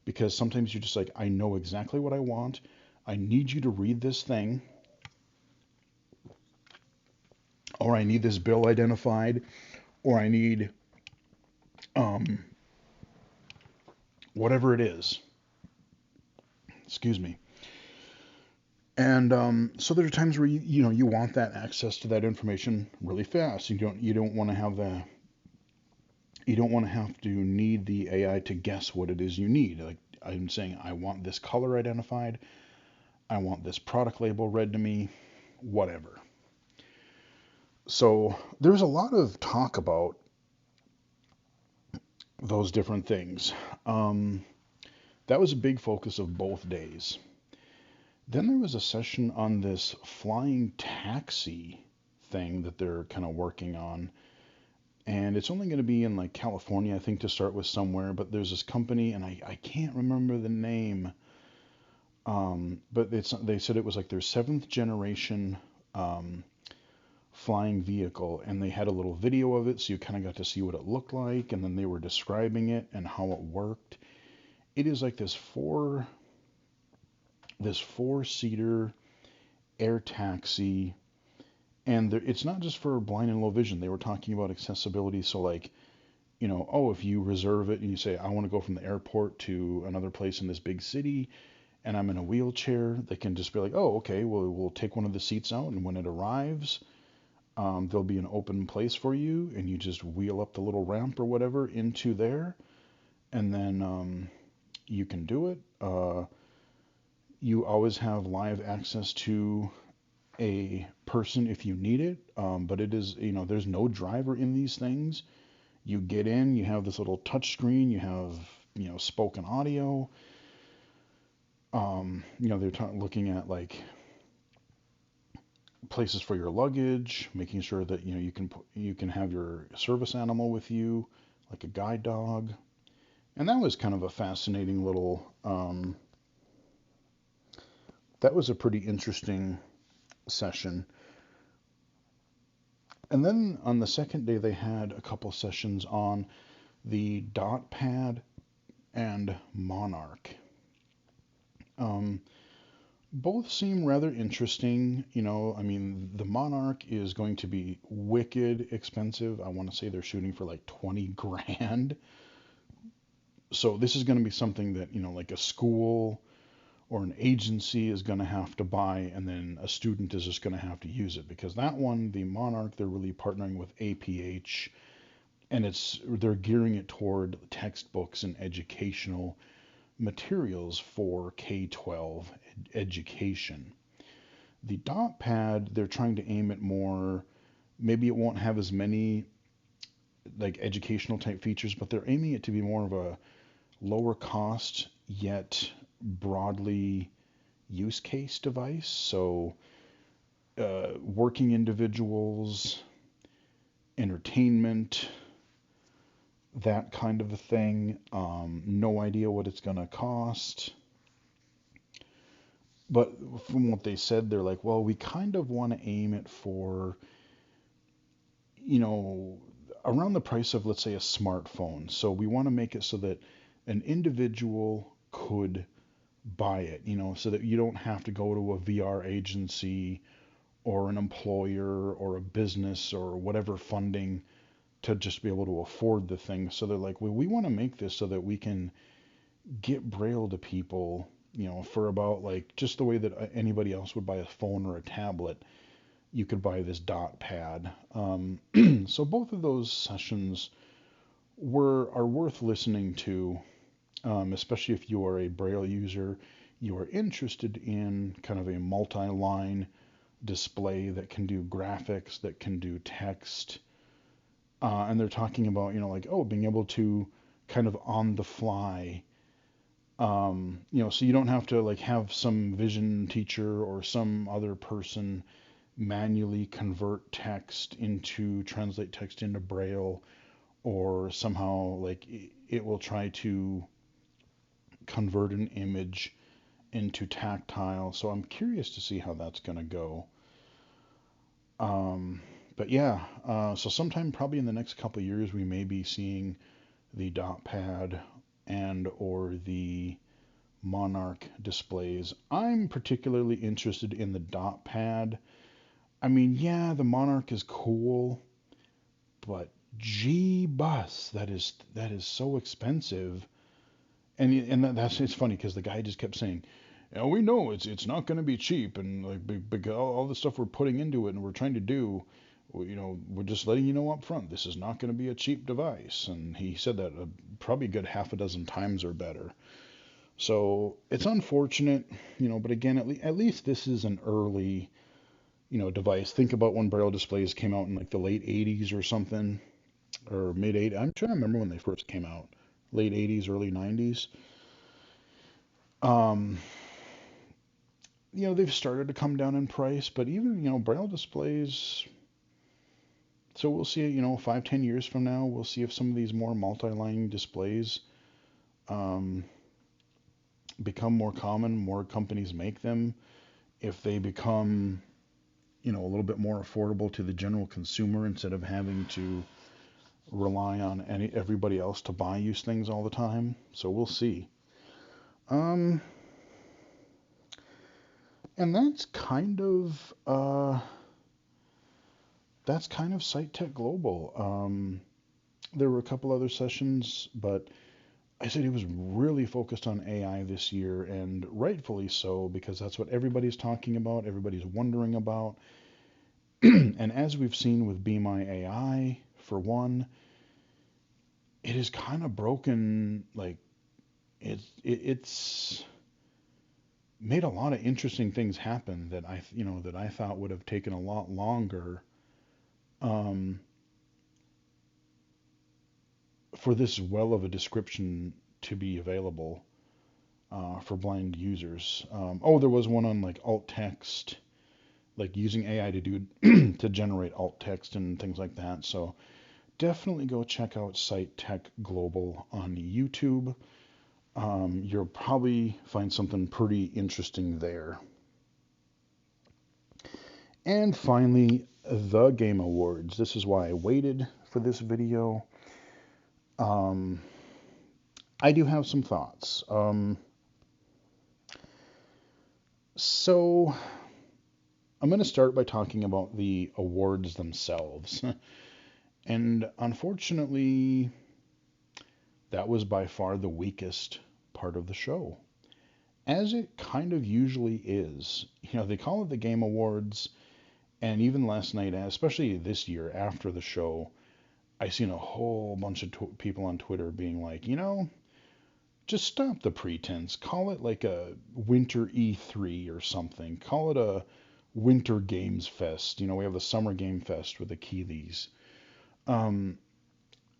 because sometimes you're just like, I know exactly what I want. I need you to read this thing, or I need this bill identified, or I need um, whatever it is. Excuse me. And so there are times where you want that access to that information really fast. You don't want to have the you don't want to have to need the AI to guess what it is you need. Like I'm saying, I want this color identified. I want this product label read to me, whatever. So there's a lot of talk about those different things. Um, that was a big focus of both days. Then there was a session on this flying taxi thing that they're kind of working on. And it's only going to be in like California, I think, to start with somewhere. But there's this company, and I can't remember the name. But they said it was like their seventh generation um, flying vehicle, and they had a little video of it, so you kind of got to see what it looked like, and then they were describing it and how it worked. It is like this four seater air taxi, and it's not just for blind and low vision. They were talking about accessibility, so like, oh, if you reserve it and you say, I want to go from the airport to another place in this big city, and I'm in a wheelchair, they can just be like, oh, okay, well, we'll take one of the seats out, and when it arrives, there'll be an open place for you, and you just wheel up the little ramp or whatever into there, and then you can do it. You always have live access to a person if you need it, but it is, there's no driver in these things. You get in, you have this little touch screen, you have, spoken audio. They're looking at like places for your luggage, making sure that you can have your service animal with you, like a guide dog. And that was kind of a fascinating little. That was a pretty interesting session. And then on the second day, they had a couple sessions on the dot pad and Monarch. Um, Both seem rather interesting. I mean, the Monarch is going to be wicked expensive. I want to say they're shooting for like 20 grand. So this is going to be something that, like a school or an agency is going to have to buy, and then a student is just going to have to use it, because that one, the Monarch, they're really partnering with APH, and they're gearing it toward textbooks and educational materials for K-12 education. The dot pad, they're trying to aim it more, maybe it won't have as many like educational type features, but they're aiming it to be more of a lower cost yet broadly use case device. So working individuals, entertainment, that kind of a thing. No idea what it's going to cost. But from what they said, they're like, well, we kind of want to aim it for, you know, around the price of, let's say, a smartphone. So we want to make it so that an individual could buy it, so that you don't have to go to a VR agency or an employer or a business or whatever funding to just be able to afford the thing. So they're like, well, we want to make this so that we can get Braille to people, for about like just the way that anybody else would buy a phone or a tablet. You could buy this dot pad. So both of those sessions are worth listening to, especially if you are a Braille user. You are interested in kind of a multi-line display that can do graphics, that can do text, and they're talking about, like, oh, being able to kind of on the fly, so you don't have to like have some vision teacher or some other person manually translate text into Braille, or somehow like it will try to convert an image into tactile. So I'm curious to see how that's going to go. But yeah, so sometime probably in the next couple of years, we may be seeing the dot pad and or the Monarch displays. I'm particularly interested in the dot pad. I mean, yeah, the Monarch is cool, but gee bus, that is so expensive. And that's it's funny because the guy just kept saying, "Yeah, we know it's not going to be cheap, and like because all the stuff we're putting into it and we're trying to do, we're just letting you know up front, this is not going to be a cheap device." And he said that probably a good half a dozen times or better. So it's unfortunate, but again, at least this is an early device. Think about when braille displays came out in like the late 80s or something, or mid 80s. I'm trying to remember when they first came out. Late 80s, early 90s. Um, they've started to come down in price, but even, braille displays. So we'll see, 5, 10 years from now, we'll see if some of these more multi-line displays um, become more common, more companies make them, if they become, a little bit more affordable to the general consumer instead of having to rely on everybody else to buy used things all the time. So we'll see. Um, and that's kind of Site Tech Global. There were a couple other sessions, but I said it was really focused on AI this year, and rightfully so, because that's what everybody's talking about, everybody's wondering about. And as we've seen with Be My AI, for one, it is kind of broken. Like it's made a lot of interesting things happen that I thought would have taken a lot longer um, for this well of a description to be available for blind users. Oh, there was one on like alt text, like using AI to do to generate alt text and things like that. So definitely go check out Site Tech Global on YouTube. You'll probably find something pretty interesting there. And finally, the Game Awards. This is why I waited for this video. Um, I do have some thoughts. So I'm going to start by talking about the awards themselves. And unfortunately, that was by far the weakest part of the show, as it kind of usually is. They call it the Game Awards, and even last night, especially this year after the show, I seen a whole bunch of people on Twitter being like, just stop the pretense. Call it like a winter E3 or something. Call it a winter games fest. We have the summer game fest with the Keeleys. Um,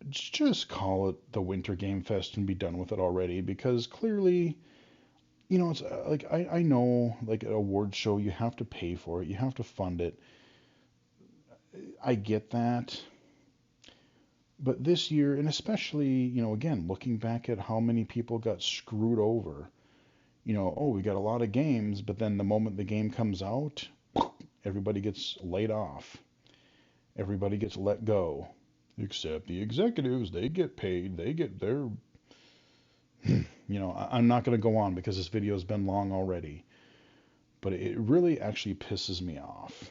just call it the Winter Game Fest and be done with it already, because clearly, it's like I know, like an award show, you have to pay for it, you have to fund it. I get that. But this year, and especially, again, looking back at how many people got screwed over, oh, we got a lot of games, but then the moment the game comes out, everybody gets laid off. Everybody gets let go. Except the executives, they get paid, they get their I'm not going to go on because this video has been long already, but it really actually pisses me off.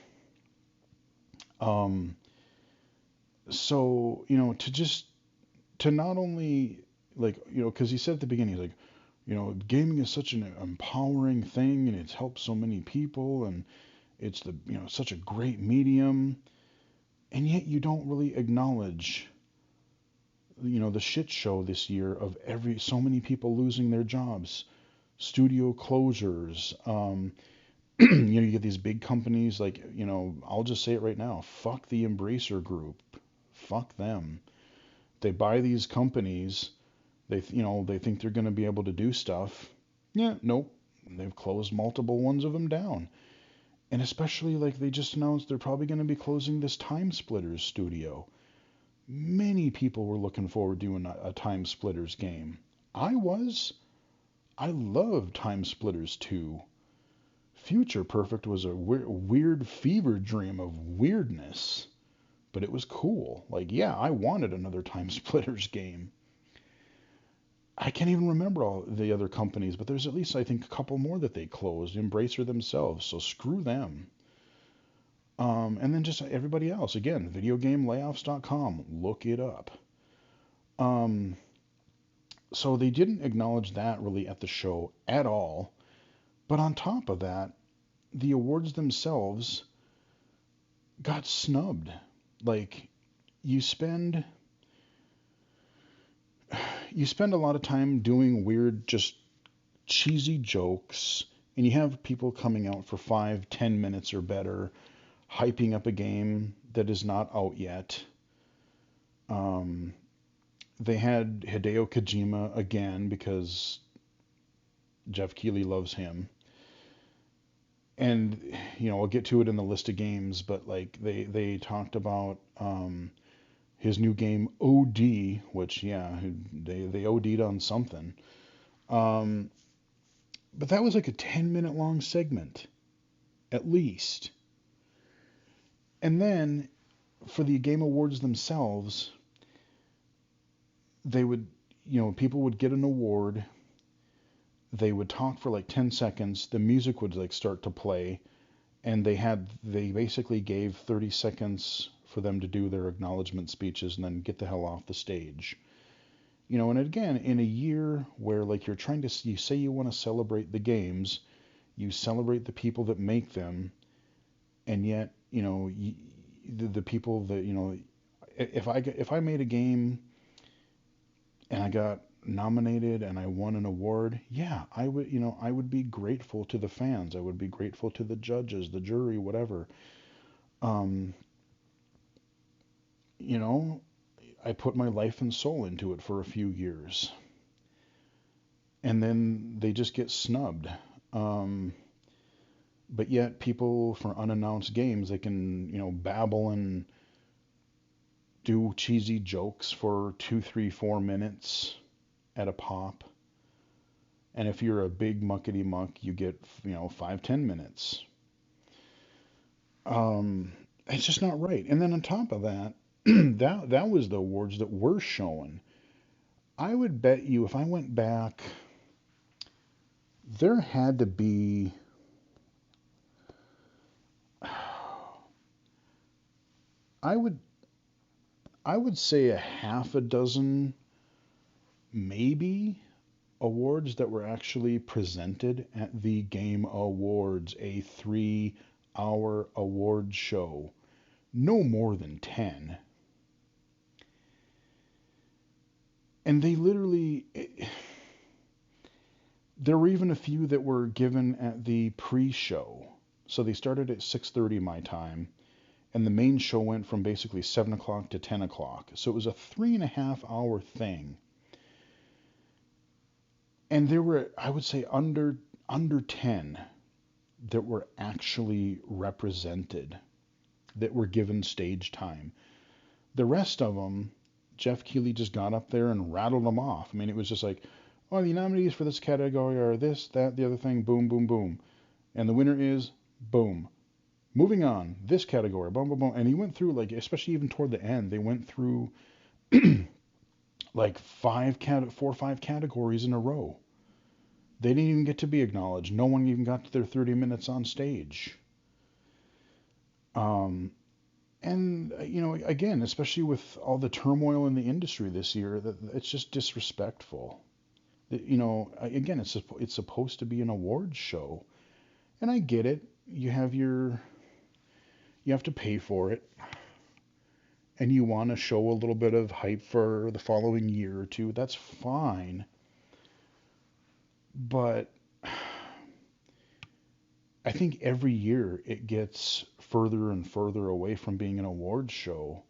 Um, so, to not only, like, because he said at the beginning, he's like, gaming is such an empowering thing and it's helped so many people and it's such a great medium. And yet you don't really acknowledge, the shit show this year of so many people losing their jobs, studio closures. You get these big companies like, I'll just say it right now. Fuck the Embracer Group. Fuck them. They buy these companies. They think they're going to be able to do stuff. Yeah, nope. They've closed multiple ones of them down. And especially like they just announced they're probably going to be closing this Time Splitters studio. Many people were looking forward to doing a Time Splitters game. I was. I loved Time Splitters 2. Future Perfect was a weird fever dream of weirdness, but it was cool. Like, yeah, I wanted another Time Splitters game. I can't even remember all the other companies, but there's at least, I think, a couple more that they closed. Embracer themselves, so screw them. And then just everybody else. Again, videogamelayoffs.com. Look it up. Um, so they didn't acknowledge that really at the show at all. But on top of that, the awards themselves got snubbed. Like, you spend a lot of time doing weird, just cheesy jokes, and you have people coming out for 5, 10 minutes or better, hyping up a game that is not out yet. Um, they had Hideo Kojima again because Jeff Keighley loves him. And I'll get to it in the list of games, but like they talked about his new game OD, which yeah, they OD'd on something. Um, but that was like a 10-minute long segment at least. And then for the game awards themselves, they would, people would get an award. They would talk for like 10 seconds. The music would like start to play, and they basically gave 30 seconds for them to do their acknowledgement speeches and then get the hell off the stage. And again, in a year where like you say you want to celebrate the games, you celebrate the people that make them, and yet, the people that, if I made a game and I got nominated and I won an award, yeah, I would be grateful to the fans. I would be grateful to the judges, the jury, whatever. Um, you know, I put my life and soul into it for a few years, and then they just get snubbed. Um, but yet, people for unannounced games, they can, babble and do cheesy jokes for 2, 3, 4 minutes at a pop. And if you're a big muckety muck, you get, 5, 10 minutes. It's just not right. And then on top of that, that was the awards that were shown. I would bet you if I went back, there had to be I would I would say a half a dozen maybe awards that were actually presented at the Game Awards, a 3-hour award show. No more than 10. And they literally there were even a few that were given at the pre-show. So they started at 6:30 my time, and the main show went from basically 7 o'clock to 10 o'clock. So it was a 3.5 hour thing. And there were, I would say, under 10 that were actually represented, that were given stage time. The rest of them, Jeff Keighley just got up there and rattled them off. I mean, it was just like, oh, the nominees for this category are this, that, the other thing, boom, boom, boom. And the winner is boom. Moving on, this category, boom, boom, boom. And he went through, like, especially even toward the end, they went through like 4 or 5 categories in a row. They didn't even get to be acknowledged. No one even got to their 30 minutes on stage. Um, and again, especially with all the turmoil in the industry this year, that it's just disrespectful. Again, it's supposed to be an awards show, and I get it. You have to pay for it, and you want to show a little bit of hype for the following year or two. That's fine, but I think every year it gets further and further away from being an awards show,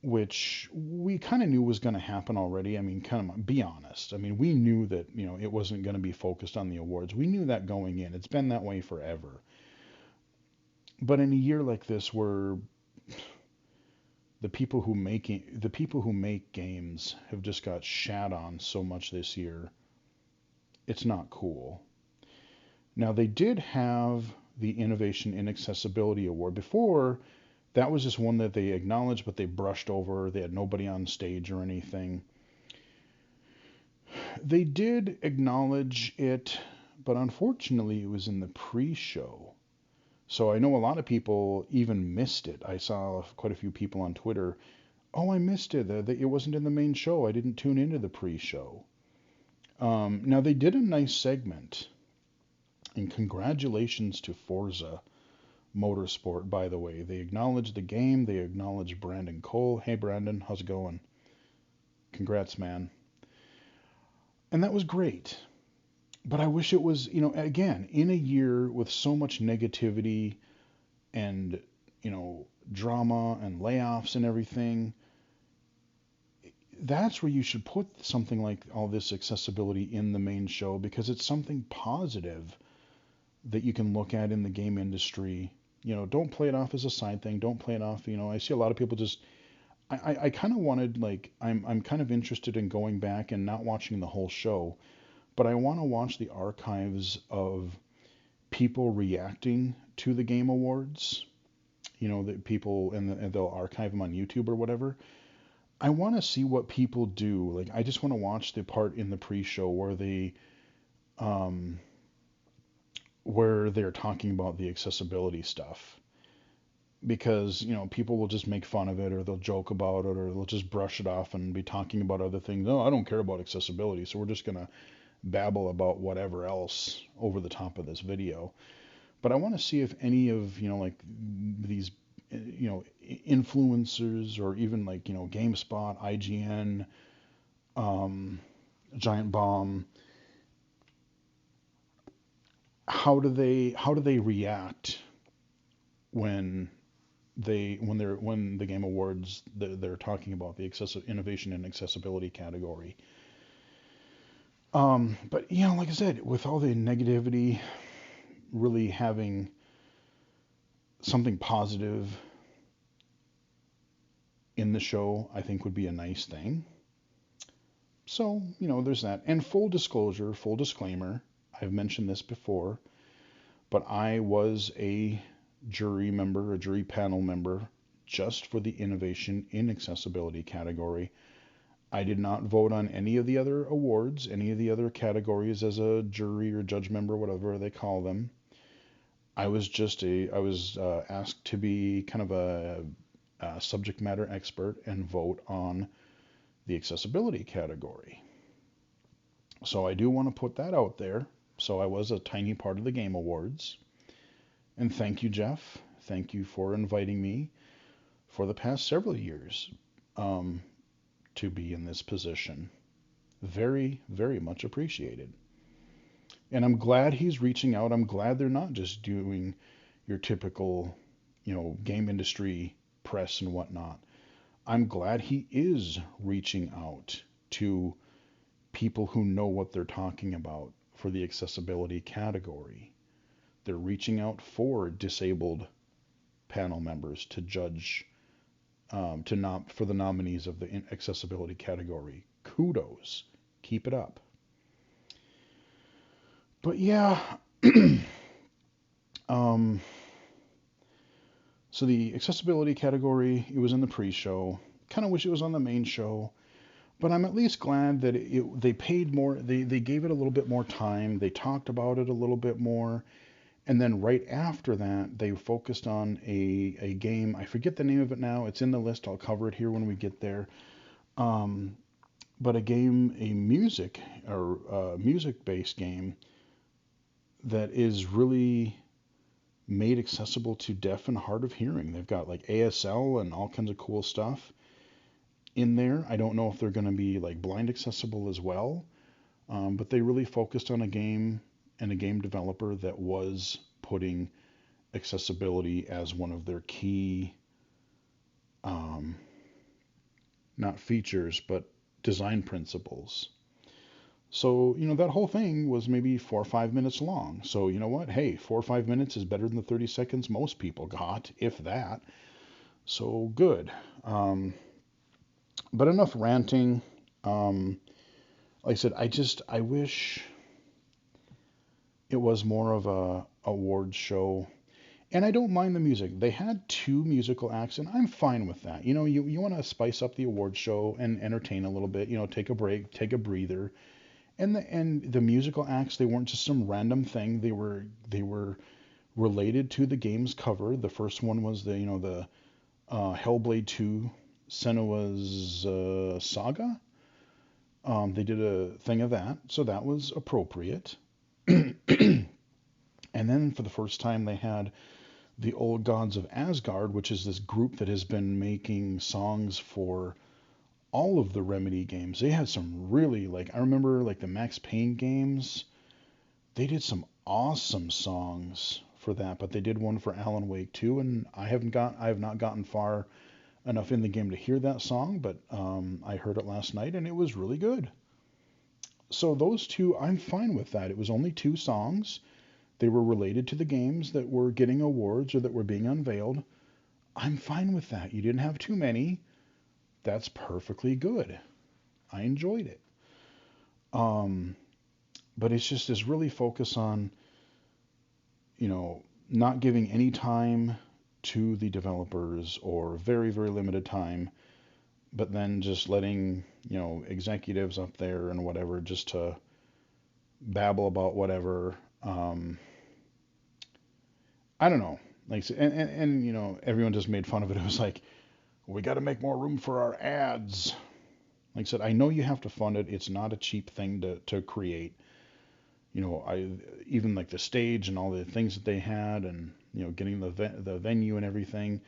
which we kind of knew was going to happen already. I mean, kind of be honest. I mean, we knew that, it wasn't going to be focused on the awards. We knew that going in. It's been that way forever. But in a year like this where the people who make games have just got shat on so much this year, it's not cool. Now, they did have the Innovation in Accessibility Award. Before, that was just one that they acknowledged, but they brushed over. They had nobody on stage or anything. They did acknowledge it, but unfortunately, it was in the pre-show. So I know a lot of people even missed it. I saw quite a few people on Twitter, oh, I missed it. It wasn't in the main show. I didn't tune into the pre-show. Now, they did a nice segment. And congratulations to Forza Motorsport, by the way. They acknowledged the game. They acknowledged Brandon Cole. Hey, Brandon, how's it going? Congrats, man. And that was great. But I wish it was, again, in a year with so much negativity and, drama and layoffs and everything, that's where you should put something like all this accessibility in the main show, because it's something positive that you can look at in the game industry. Don't play it off as a side thing. Don't play it off. I see a lot of people just. I kind of wanted, like, I'm kind of interested in going back and not watching the whole show, but I want to watch the archives of people reacting to the Game Awards. The people, and they'll archive them on YouTube or whatever. I want to see what people do. Like, I just want to watch the part in the pre-show um, where they're talking about the accessibility stuff, because people will just make fun of it, or they'll joke about it, or they'll just brush it off and be talking about other things. No, I don't care about accessibility, so we're just gonna babble about whatever else over the top of this video. But I want to see if any of like these influencers, or even like GameSpot, IGN, um, Giant Bomb, how do they react when when the Game Awards, they're talking about the innovation and accessibility category. But like I said, with all the negativity, really having something positive in the show, I think would be a nice thing. So, there's that. And full disclosure, full disclaimer, I've mentioned this before, but I was a jury panel member, just for the innovation in accessibility category. I did not vote on any of the other awards, any of the other categories, as a jury or judge member, whatever they call them. I was asked to be kind of a subject matter expert and vote on the accessibility category. So I do want to put that out there. So I was a tiny part of the Game Awards. And thank you, Jeff. Thank you for inviting me for the past several years to be in this position. Very, very much appreciated. And I'm glad he's reaching out. I'm glad they're not just doing your typical, game industry press and whatnot. I'm glad he is reaching out to people who know what they're talking about for the accessibility category. They're reaching out for disabled panel members to judge, for the nominees of the accessibility category. Kudos. Keep it up. But yeah, so the accessibility category, it was in the pre-show. Kind of wish it was on the main show, but I'm at least glad that they paid more. They gave it a little bit more time. They talked about it a little bit more. And then right after that, they focused on a game. I forget the name of it now. It's in the list. I'll cover it here when we get there. But a music-based game that is really made accessible to deaf and hard of hearing. They've got like ASL and all kinds of cool stuff in there. I don't know if they're going to be like blind accessible as well, but they really focused on a game and a game developer that was putting accessibility as one of their key, not features, but design principles. So, that whole thing was maybe 4 or 5 minutes long. So, you know what? Hey, 4 or 5 minutes is better than the 30 seconds most people got, if that. So, good. But enough ranting. Like I said, I wish it was more of a awards show. And I don't mind the music. They had 2 musical acts, and I'm fine with that. You want to spice up the awards show and entertain a little bit. Take a break, take a breather. And the musical acts, they weren't just some random thing. They were related to the game's cover. The first one was the Hellblade 2 Senua's Saga. They did a thing of that, so that was appropriate. And then for the first time, they had the Old Gods of Asgard, which is this group that has been making songs for all of the Remedy games. They had some really, like, I remember like the Max Payne games. They did some awesome songs for that, but they did one for Alan Wake 2, and I have not gotten far enough in the game to hear that song, but I heard it last night and it was really good. So those two, I'm fine with that. It was only two songs. They were related to the games that were getting awards or that were being unveiled. I'm fine with that. You didn't have too many. That's perfectly good. I enjoyed it. Um, but it's just this really focus on, not giving any time to the developers or very, very limited time, but then just letting, executives up there and whatever just to babble about whatever. I don't know. Like, and everyone just made fun of it. It was like, we got to make more room for our ads. Like I said, I know you have to fund it. It's not a cheap thing to create. I even like the stage and all the things that they had, and getting the venue and everything.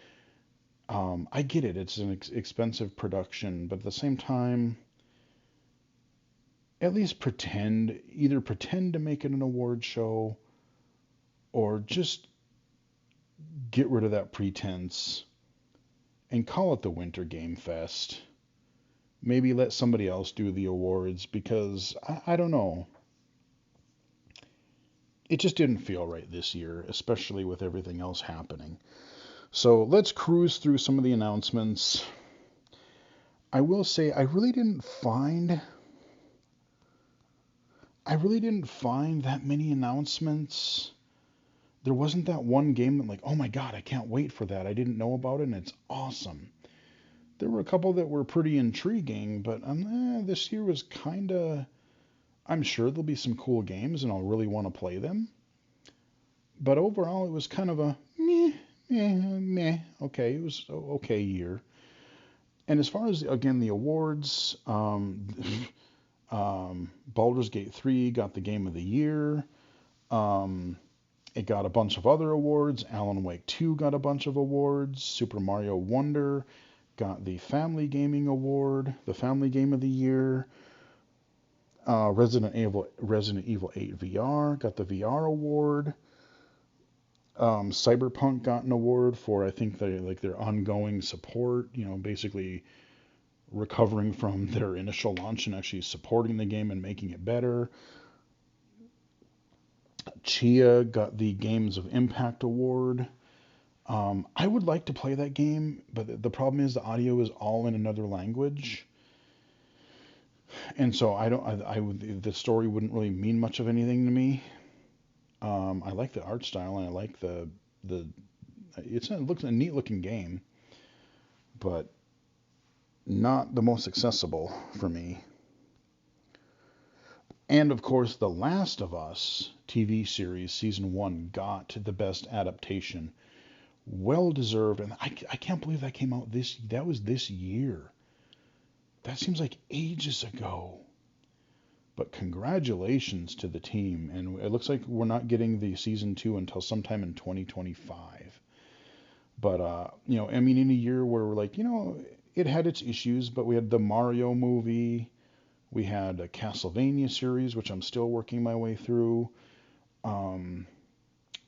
I get it. It's an expensive production, but at the same time, at least either pretend to make it an award show, or just get rid of that pretense and call it the Winter Game Fest. Maybe let somebody else do the awards, because I don't know. It just didn't feel right this year, especially with everything else happening. So let's cruise through some of the announcements. I will say I really didn't find that many announcements. There wasn't that one game that, like, oh my god, I can't wait for that. I didn't know about it and it's awesome. There were a couple that were pretty intriguing, but this year was kind of. I'm sure there'll be some cool games and I'll really want to play them. But overall, it was kind of a meh. Okay, it was an okay year. And as far as, again, the awards, Baldur's Gate 3 got the Game of the Year. It got a bunch of other awards. Alan Wake 2 got a bunch of awards. Super Mario Wonder got the Family Gaming Award, the Family Game of the Year. Resident Evil 8 VR got the VR award. Cyberpunk got an award for, I think, their ongoing support. Basically recovering from their initial launch and actually supporting the game and making it better. Chia got the Games of Impact award. I would like to play that game, but the problem is the audio is all in another language. And so the story wouldn't really mean much of anything to me. I like the art style and I like it looks a neat looking game, but not the most accessible for me. And of course, The Last of Us TV series season 1 got the best adaptation. Well deserved, and I can't believe that came out that was this year. That seems like ages ago. But congratulations to the team, and it looks like we're not getting the season 2 until sometime in 2025. But in a year where we're like, it had its issues, but we had the Mario movie, we had a Castlevania series, which I'm still working my way through.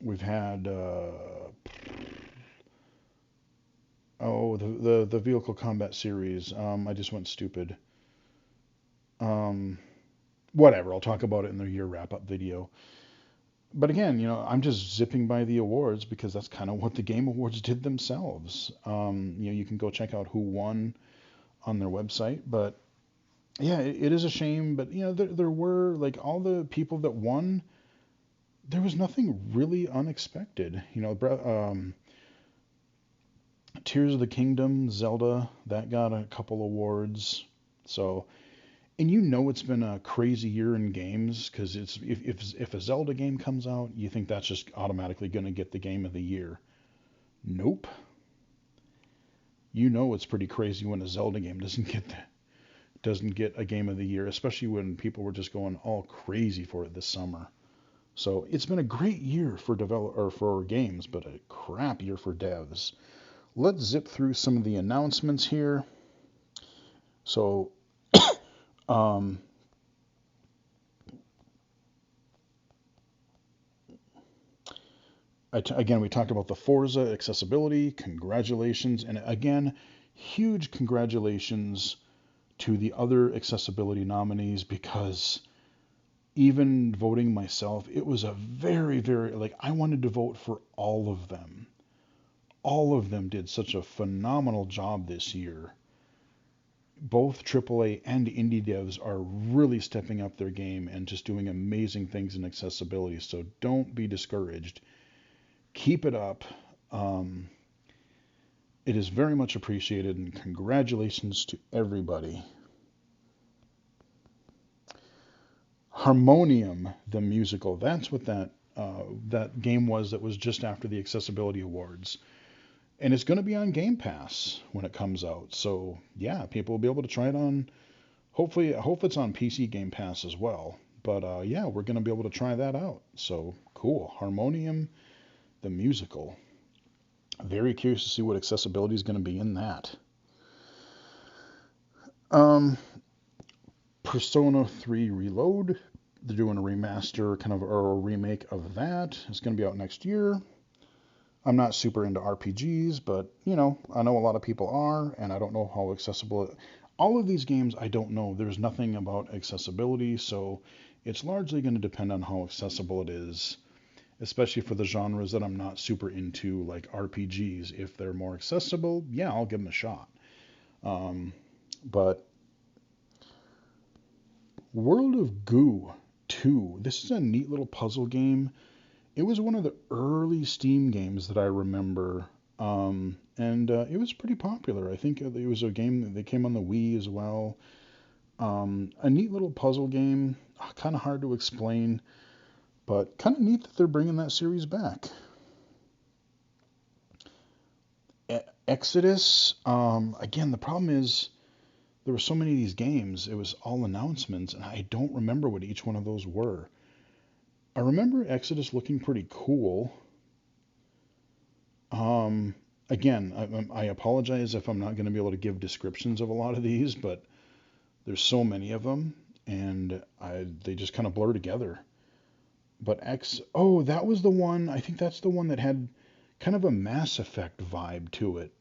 We've had the vehicle combat series. I just went stupid. Whatever. I'll talk about it in the year wrap up video. But again, I'm just zipping by the awards because that's kind of what the Game Awards did themselves. You can go check out who won on their website. But yeah, it is a shame. But there were, like, all the people that won. There was nothing really unexpected. Tears of the Kingdom, Zelda, that got a couple awards. So, and it's been a crazy year in games, because if a Zelda game comes out, you think that's just automatically going to get the Game of the Year. Nope. It's pretty crazy when a Zelda game doesn't get a Game of the Year, especially when people were just going all crazy for it this summer. So it's been a great year for games, but a crap year for devs. Let's zip through some of the announcements here. So, Again, we talked about the Forza accessibility. Congratulations. And again, huge congratulations to the other accessibility nominees, because even voting myself, it was a very, very, like, I wanted to vote for all of them. All of them did such a phenomenal job this year. Both AAA and indie devs are really stepping up their game and just doing amazing things in accessibility. So don't be discouraged. Keep it up. Um, it is very much appreciated, and congratulations to everybody. Harmonium, the musical. That's what that game was. That was just after the Accessibility Awards, and it's going to be on Game Pass when it comes out. So yeah, people will be able to try it on. Hopefully, I hope it's on PC Game Pass as well. But yeah, we're going to be able to try that out. So cool. Harmonium, the musical. Very curious to see what accessibility is going to be in that. Um, Persona 3 Reload. They're doing a remaster, kind of, or a remake of that. It's going to be out next year. I'm not super into RPGs, but you know, I know a lot of people are, and I don't know how accessible. All of these games, I don't know. There's nothing about accessibility, so it's largely going to depend on how accessible it is, especially for the genres that I'm not super into, like RPGs. If they're more accessible, yeah, I'll give them a shot. Um, but World of Goo 2, this is a neat little puzzle game. It was one of the early Steam games that I remember, and it was pretty popular. I think it was a game that came on the Wii as well. A neat little puzzle game, kind of hard to explain, but kind of neat that they're bringing that series back. Exodus, again, the problem is there were so many of these games. It was all announcements, and I don't remember what each one of those were. I remember Exodus looking pretty cool. Um, Again, I apologize if I'm not going to be able to give descriptions of a lot of these, but there's so many of them, and they just kind of blur together. But oh, that was the one. I think that's the one that had kind of a Mass Effect vibe to it,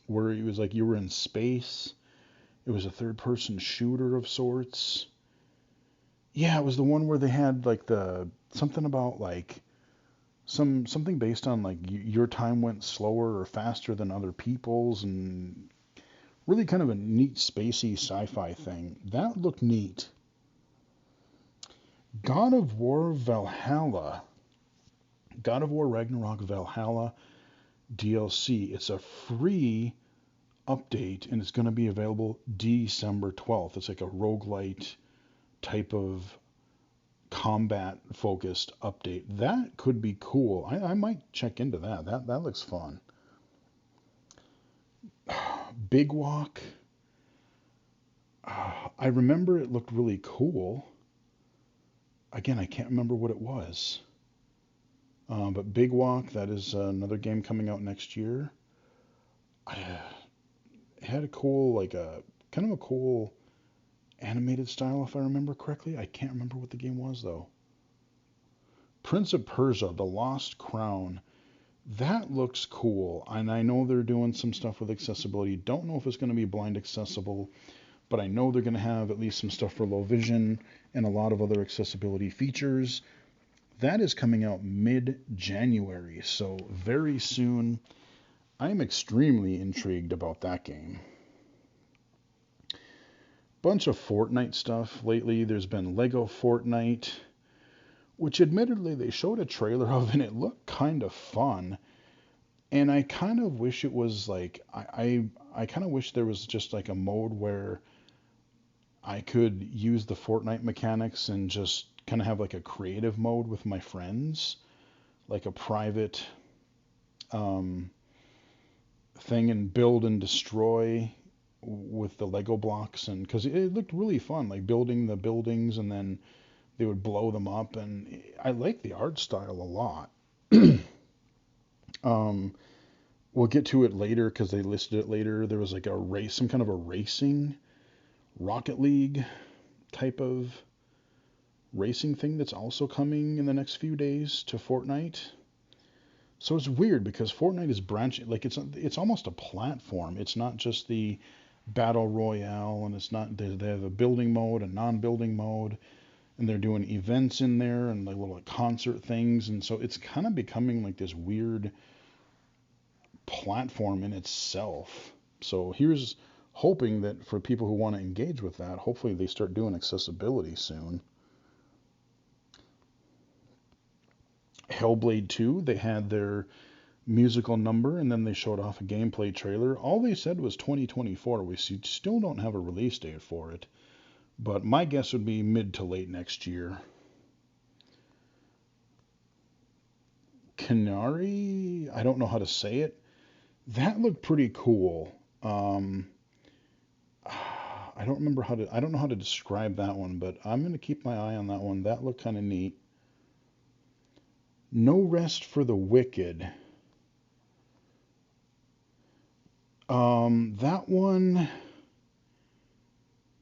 where it was like you were in space. It was a third-person shooter of sorts. Yeah, it was the one where they had like the something about like something based on like your time went slower or faster than other people's, and really kind of a neat spacey sci-fi thing. That looked neat. God of War Valhalla. God of War Ragnarok Valhalla DLC. It's a free update, and it's going to be available December 12th. It's like a roguelite type of combat focused update. That could be cool. I might check into that. That looks fun. Big Walk. I remember it looked really cool. Again, I can't remember what it was. But Big Walk, that is another game coming out next year. It had a cool, like a kind of a cool animated style, if I remember correctly. I can't remember what the game was though. Prince of Persia: The Lost Crown. That looks cool, and I know they're doing some stuff with accessibility. Don't know if it's going to be blind accessible, but I know they're going to have at least some stuff for low vision and a lot of other accessibility features. That is coming out mid-January, so very soon. I'm extremely intrigued about that game. Bunch of Fortnite stuff lately. There's been Lego Fortnite, which admittedly they showed a trailer of, and it looked kind of fun. And I kind of wish it was like I kind of wish there was just like a mode where I could use the Fortnite mechanics and just kind of have like a creative mode with my friends, like a private um, thing, and build and destroy with the Lego blocks, and because it looked really fun, like building the buildings and then they would blow them up, and I like the art style a lot. um, we'll get to it later because they listed it later. There was like a race, some kind of a racing Rocket League type of racing thing that's also coming in the next few days to Fortnite. So it's weird because Fortnite is branching, like it's almost a platform. It's not just the battle royale, and it's not they have a building mode, a non-building mode, and they're doing events in there and like little concert things, and so it's kind of becoming like this weird platform in itself. So here's hoping that for people who want to engage with that, hopefully they start doing accessibility soon. Hellblade 2, they had their musical number and then they showed off a gameplay trailer. All they said was 2024. We still don't have a release date for it, but my guess would be mid to late next year. Canary, I don't know how to say it. That looked pretty cool. Um, I don't know how to describe that one, but I'm going to keep my eye on that one. That looked kind of neat. No Rest for the Wicked. That one,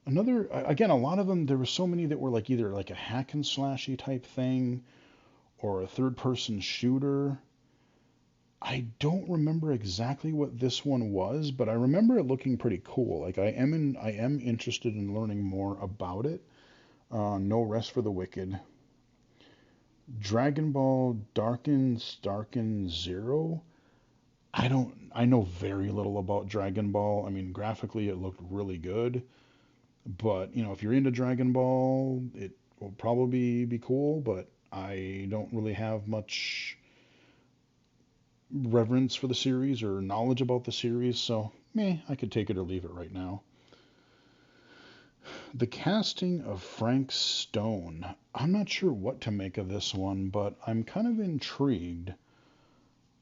another, again, a lot of them, there were so many that were like either like a hack and slashy type thing or a third person shooter. I don't remember exactly what this one was, but I remember it looking pretty cool. Like I am interested in learning more about it. No Rest for the Wicked. Dragon Ball Darkin Zero. I know very little about Dragon Ball. I mean, graphically it looked really good, but if you're into Dragon Ball, it will probably be cool, but I don't really have much reverence for the series or knowledge about the series, so I could take it or leave it right now. The casting of Frank Stone. I'm not sure what to make of this one, but I'm kind of intrigued.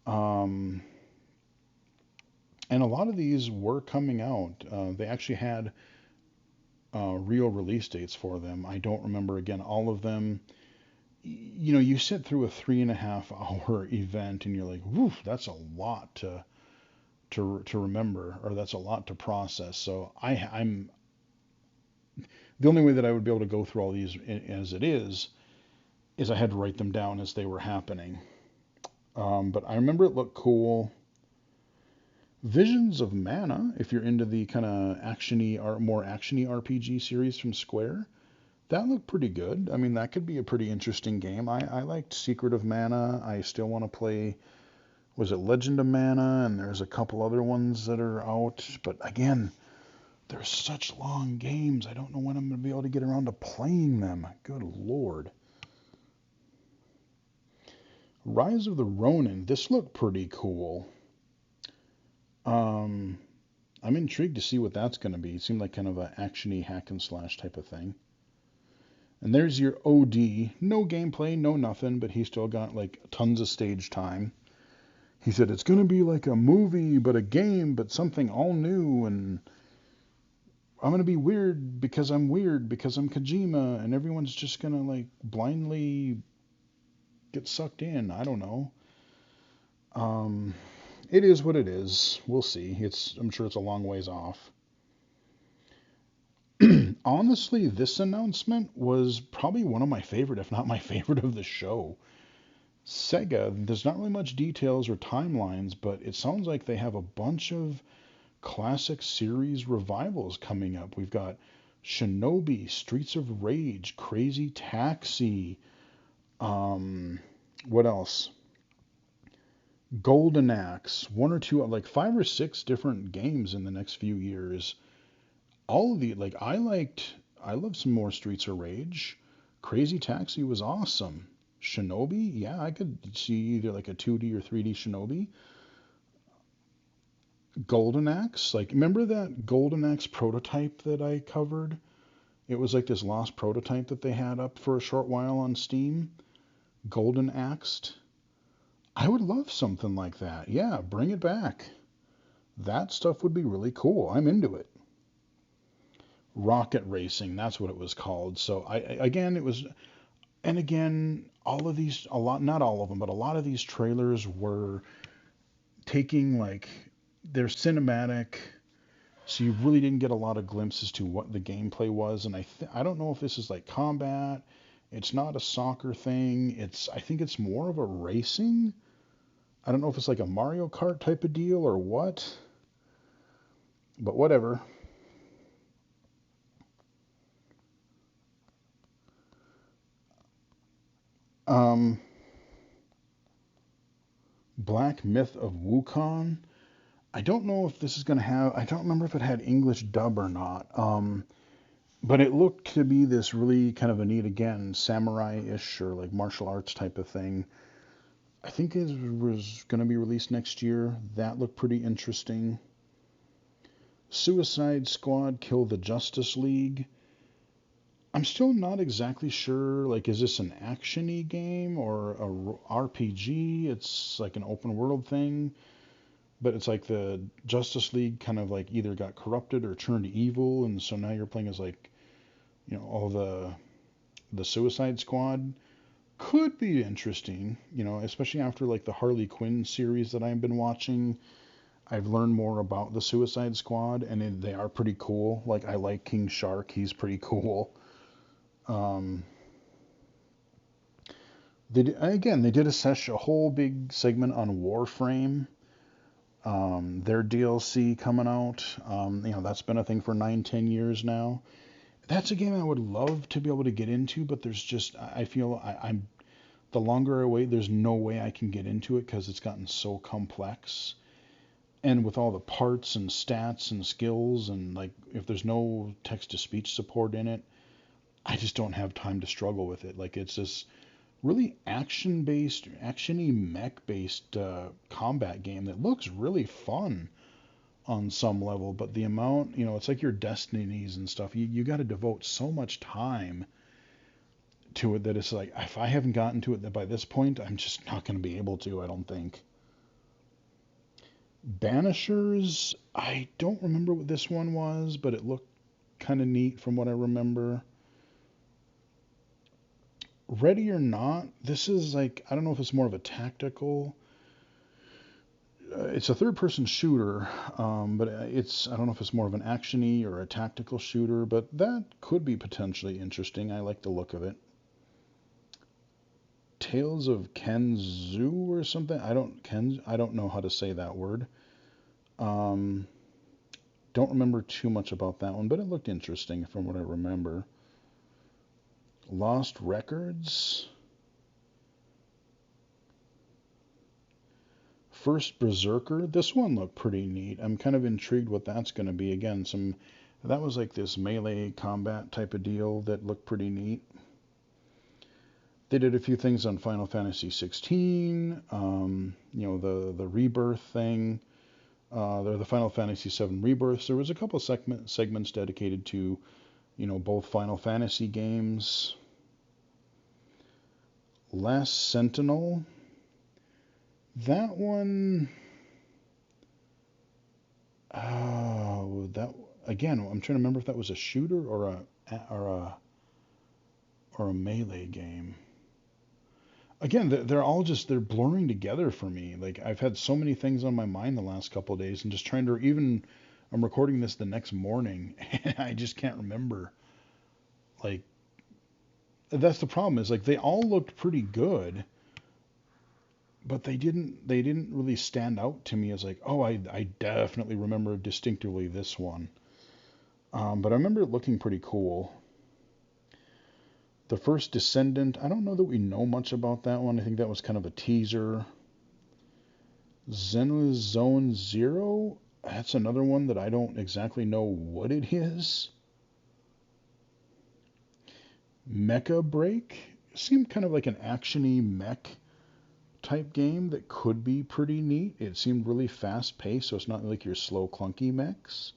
Um, and a lot of these were coming out. They actually had real release dates for them. I don't remember again all of them. You sit through a 3.5 hour event and you're like, woof, that's a lot to remember, or that's a lot to process. So I'm the only way that I would be able to go through all these as it is I had to write them down as they were happening. But I remember it looked cool. Visions of Mana, if you're into the kind of actiony or more actiony RPG series from Square, that looked pretty good. I mean, that could be a pretty interesting game. I liked Secret of Mana. I still want to play, was it Legend of Mana? And there's a couple other ones that are out. But again, they're such long games. I don't know when I'm going to be able to get around to playing them. Good Lord. Rise of the Ronin. This looked pretty cool. I'm intrigued to see what that's going to be. It seemed like kind of an actiony hack and slash type of thing. And there's your OD. No gameplay, no nothing, but he still got like tons of stage time. He said it's going to be like a movie, but a game, but something all new, and I'm going to be weird because I'm Kojima, and everyone's just going to like blindly get sucked in. I don't know. Um, it is what it is. We'll see. I'm sure it's a long ways off. Honestly, this announcement was probably one of my favorite, if not my favorite of the show. Sega, there's not really much details or timelines, but it sounds like they have a bunch of classic series revivals coming up. We've got Shinobi, Streets of Rage, Crazy Taxi, what else? Golden Axe, one or two, like 5 or 6 different games in the next few years. All of the, like, I love some more Streets of Rage. Crazy Taxi was awesome. Shinobi, yeah, I could see either like a 2D or 3D Shinobi. Golden Axe, like, remember that Golden Axe prototype that I covered? It was like this lost prototype that they had up for a short while on Steam. Golden Axed. I would love something like that. Yeah, bring it back. That stuff would be really cool. I'm into it. Rocket Racing, that's what it was called. So again, it was, and again, all of these, a lot, not all of them, but a lot of these trailers were taking like they're cinematic, so you really didn't get a lot of glimpses to what the gameplay was. And I don't know if this is like combat. It's not a soccer thing. I think it's more of a racing. I don't know if it's like a Mario Kart type of deal or what, but whatever. Um, Black Myth of Wukong. I don't know if this is going to have, I don't remember if it had English dub or not. But it looked to be this really kind of a neat, again, samurai-ish or like martial arts type of thing. I think it was going to be released next year. That looked pretty interesting. Suicide Squad Kill the Justice League. I'm still not exactly sure. Like, is this an action-y game or a RPG? It's like an open world thing, but it's like the Justice League kind of like either got corrupted or turned evil, and so now you're playing as like, all the Suicide Squad. Could be interesting, especially after like the Harley Quinn series that I've been watching. I've learned more about the Suicide Squad, and they are pretty cool. Like, I like King Shark; he's pretty cool. Um, they did a whole big segment on Warframe. Their DLC coming out. That's been a thing for 9, 10 years now. That's a game I would love to be able to get into, but there's just I feel I'm the longer I wait, there's no way I can get into it because it's gotten so complex. And with all the parts and stats and skills, and like if there's no text to speech support in it, I just don't have time to struggle with it. Like, it's this really actiony mech based combat game that looks really fun on some level, but the amount, it's like your destinies and stuff. You got to devote so much time to it that it's like if I haven't gotten to it by this point, I'm just not going to be able to. I don't think. Banishers. I don't remember what this one was, but it looked kind of neat from what I remember. Ready or Not. This is like I don't know if it's more of a tactical. It's a third-person shooter, but I don't know if it's more of an actiony or a tactical shooter, but that could be potentially interesting. I like the look of it. Tales of Kenzu or something. I don't know how to say that word. Um, don't remember too much about that one, but it looked interesting from what I remember. Lost Records. First Berserker. This one looked pretty neat. I'm kind of intrigued what that's going to be. Again, that was like this melee combat type of deal that looked pretty neat. They did a few things on Final Fantasy 16, the Rebirth thing, the Final Fantasy 7 Rebirths. There was a couple segments dedicated to, both Final Fantasy games. Last Sentinel. That one. Oh, that again. I'm trying to remember if that was a shooter or a melee game. Again, they're all they're blurring together for me. Like, I've had so many things on my mind the last couple of days, and just trying to even. I'm recording this the next morning, and I just can't remember. Like, that's the problem. Is like they all looked pretty good, but they didn't really stand out to me as like, oh, I definitely remember distinctively this one. But I remember it looking pretty cool. The First Descendant. I don't know that we know much about that one. I think that was kind of a teaser. Zenless Zone Zero. That's another one that I don't exactly know what it is. Mecha Break. Seemed kind of like an actiony mech type game that could be pretty neat. It seemed really fast paced, so it's not like your slow, clunky mechs.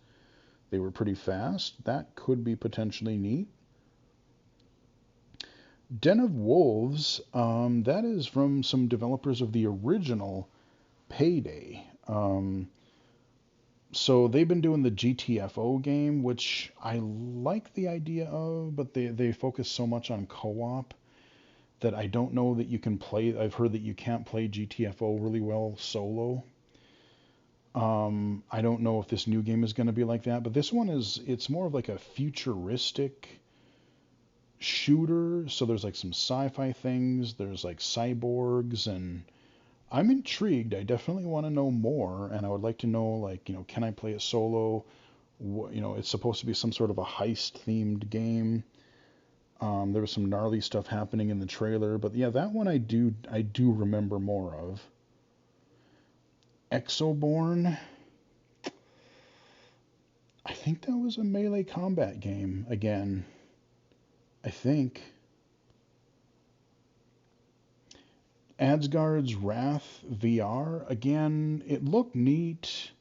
They were pretty fast. That could be potentially neat. Den of Wolves, that is from some developers of the original Payday. So they've been doing the GTFO game, which I like the idea of, but they focus so much on co-op that I don't know that you can play. I've heard that you can't play GTFO really well solo. I don't know if this new game is going to be like that, but this one it's more of like a futuristic shooter. So there's like some sci-fi things. There's like cyborgs, and I'm intrigued. I definitely want to know more, and I would like to know, like, can I play it solo? It's supposed to be some sort of a heist-themed game. There was some gnarly stuff happening in the trailer, but yeah, that one I do remember more of. Exoborn, I think that was a melee combat game again. I think. Asgard's Wrath VR, again, it looked neat.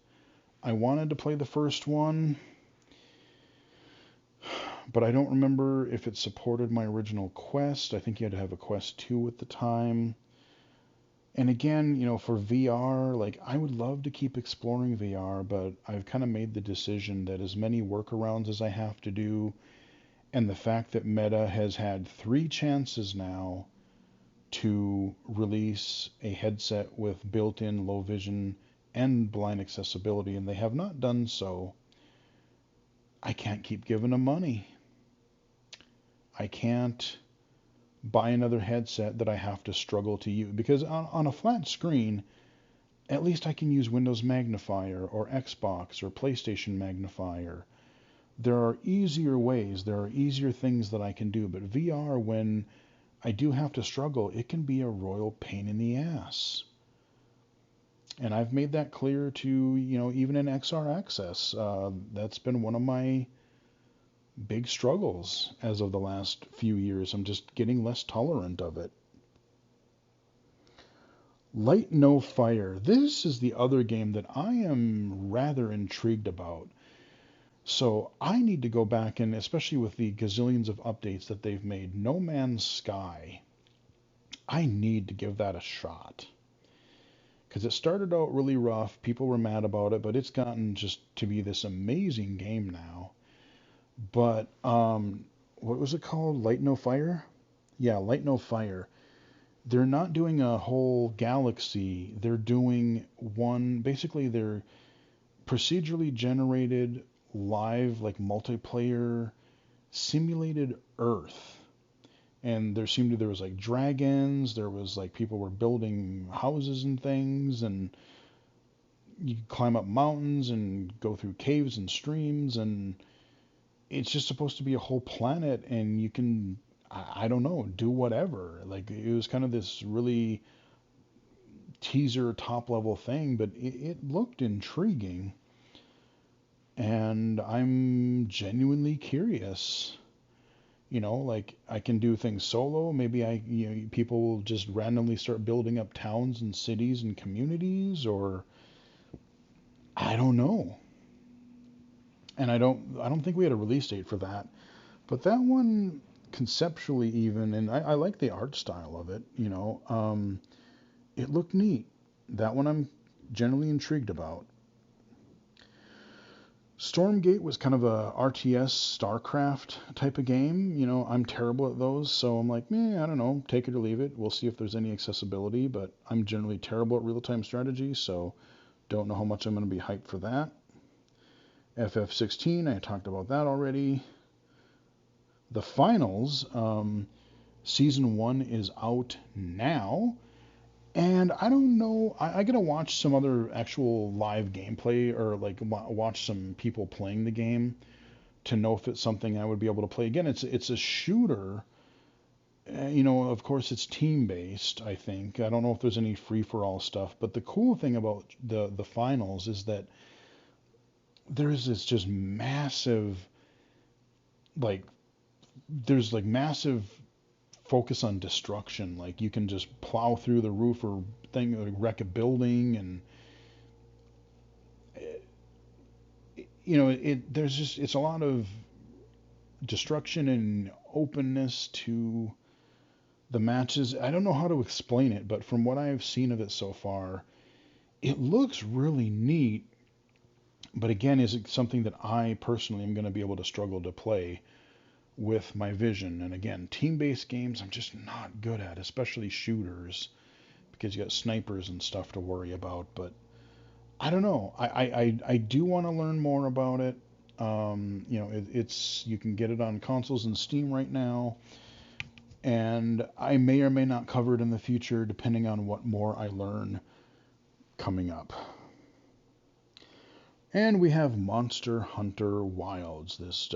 I wanted to play the first one, but I don't remember if it supported my original Quest. I think you had to have a Quest 2 at the time. And again, for VR, like I would love to keep exploring VR, but I've kind of made the decision that as many workarounds as I have to do, and the fact that Meta has had 3 chances now to release a headset with built-in low vision and blind accessibility, and they have not done so, I can't keep giving them money. I can't buy another headset that I have to struggle to use because on a flat screen, at least I can use Windows Magnifier or Xbox or PlayStation Magnifier. There are easier ways, there are easier things that I can do, but VR, when I do have to struggle, it can be a royal pain in the ass. And I've made that clear to, even in XR Access. That's been one of my big struggles as of the last few years. I'm just getting less tolerant of it. Light No Fire. This is the other game that I am rather intrigued about. So I need to go back and, especially with the gazillions of updates that they've made, No Man's Sky, I need to give that a shot. Because it started out really rough, people were mad about it, but it's gotten just to be this amazing game now. But what was it called? Light No Fire? Yeah, Light No Fire. They're not doing a whole galaxy. They're doing one. Basically, they're procedurally generated, live, like multiplayer, simulated Earth. And there was like dragons. There was like people were building houses and things, and you climb up mountains and go through caves and streams, and it's just supposed to be a whole planet, and you can, I don't know, do whatever. Like it was kind of this really teaser top level thing, but it looked intriguing, and I'm genuinely curious. Like I can do things solo. Maybe people will just randomly start building up towns and cities and communities, or I don't know. And I don't think we had a release date for that. But that one, conceptually even, and I like the art style of it, it looked neat. That one I'm generally intrigued about. Stormgate was kind of a RTS StarCraft type of game. I'm terrible at those, so I'm like, I don't know, take it or leave it. We'll see if there's any accessibility, but I'm generally terrible at real-time strategy, so don't know how much I'm going to be hyped for that. FF16, I talked about that already. The finals, season 1 is out now. And I don't know. I gotta watch some other actual live gameplay, or like watch some people playing the game to know if it's something I would be able to play again. It's a shooter. Of course it's team based. I think I don't know if there's any free for all stuff. But the cool thing about the finals is that there's this just massive, like there's like massive focus on destruction. Like you can just plow through the roof or thing, or wreck a building, and there's just it's a lot of destruction and openness to the matches. I don't know how to explain it, but from what I've seen of it so far, it looks really neat. But again, is it something that I personally am going to be able to struggle to play with my vision? And again, team-based games I'm just not good at, especially shooters, because you got snipers and stuff to worry about. But I don't know. I do want to learn more about it. It's you can get it on consoles and Steam right now. And I may or may not cover it in the future, depending on what more I learn coming up. And we have Monster Hunter Wilds, this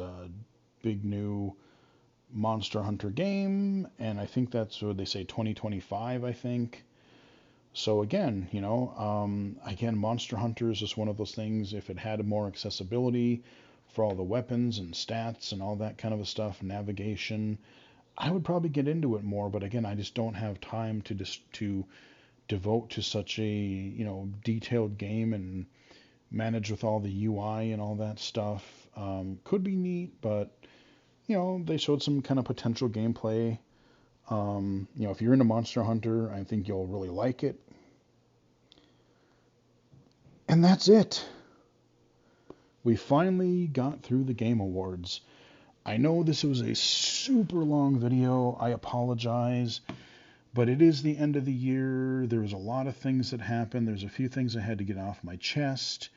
big new Monster Hunter game, and I think that's what they say, 2025, I think. So again, again, Monster Hunter is just one of those things. If it had more accessibility for all the weapons and stats and all that kind of stuff, navigation, I would probably get into it more. But again, I just don't have time to devote to such a detailed game and manage with all the UI and all that stuff. Could be neat, but they showed some kind of potential gameplay. If you're into Monster Hunter, I think you'll really like it. And that's it. We finally got through the Game Awards. I know this was a super long video. I apologize. But it is the end of the year. There's a lot of things that happened. There's a few things I had to get off my chest.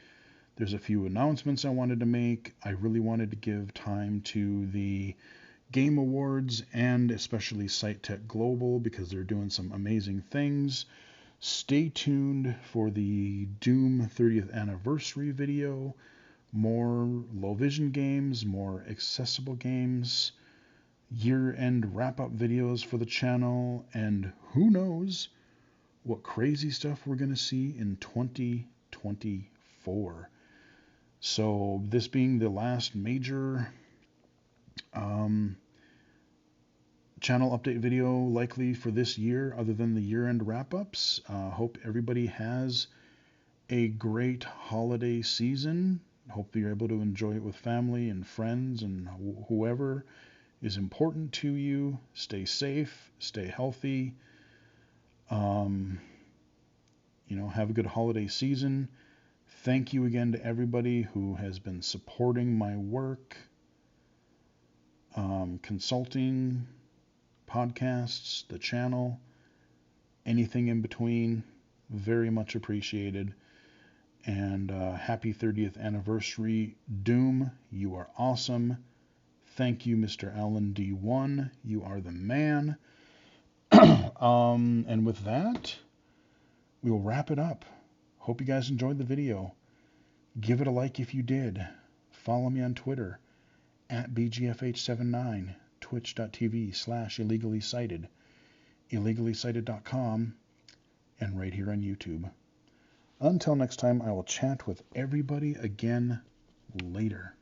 There's a few announcements I wanted to make. I really wanted to give time to the Game Awards and especially SiteTech Global because they're doing some amazing things. Stay tuned for the Doom 30th anniversary video. More low vision games, more accessible games, year-end wrap-up videos for the channel, and who knows what crazy stuff we're going to see in 2024. So this being the last major channel update video likely for this year other than the year-end wrap-ups. Hope everybody has a great holiday season. Hope you're able to enjoy it with family and friends and whoever is important to you. Stay safe, stay healthy. Have a good holiday season. Thank you again to everybody who has been supporting my work, consulting, podcasts, the channel, anything in between. Very much appreciated. And happy 30th anniversary, Doom. You are awesome. Thank you, Mr. Allen D1. You are the man. And with that, we will wrap it up. Hope you guys enjoyed the video. Give it a like if you did. Follow me on Twitter at BGFH79, twitch.tv/illegally-cited, illegally-cited.com, and right here on YouTube. Until next time, I will chat with everybody again later.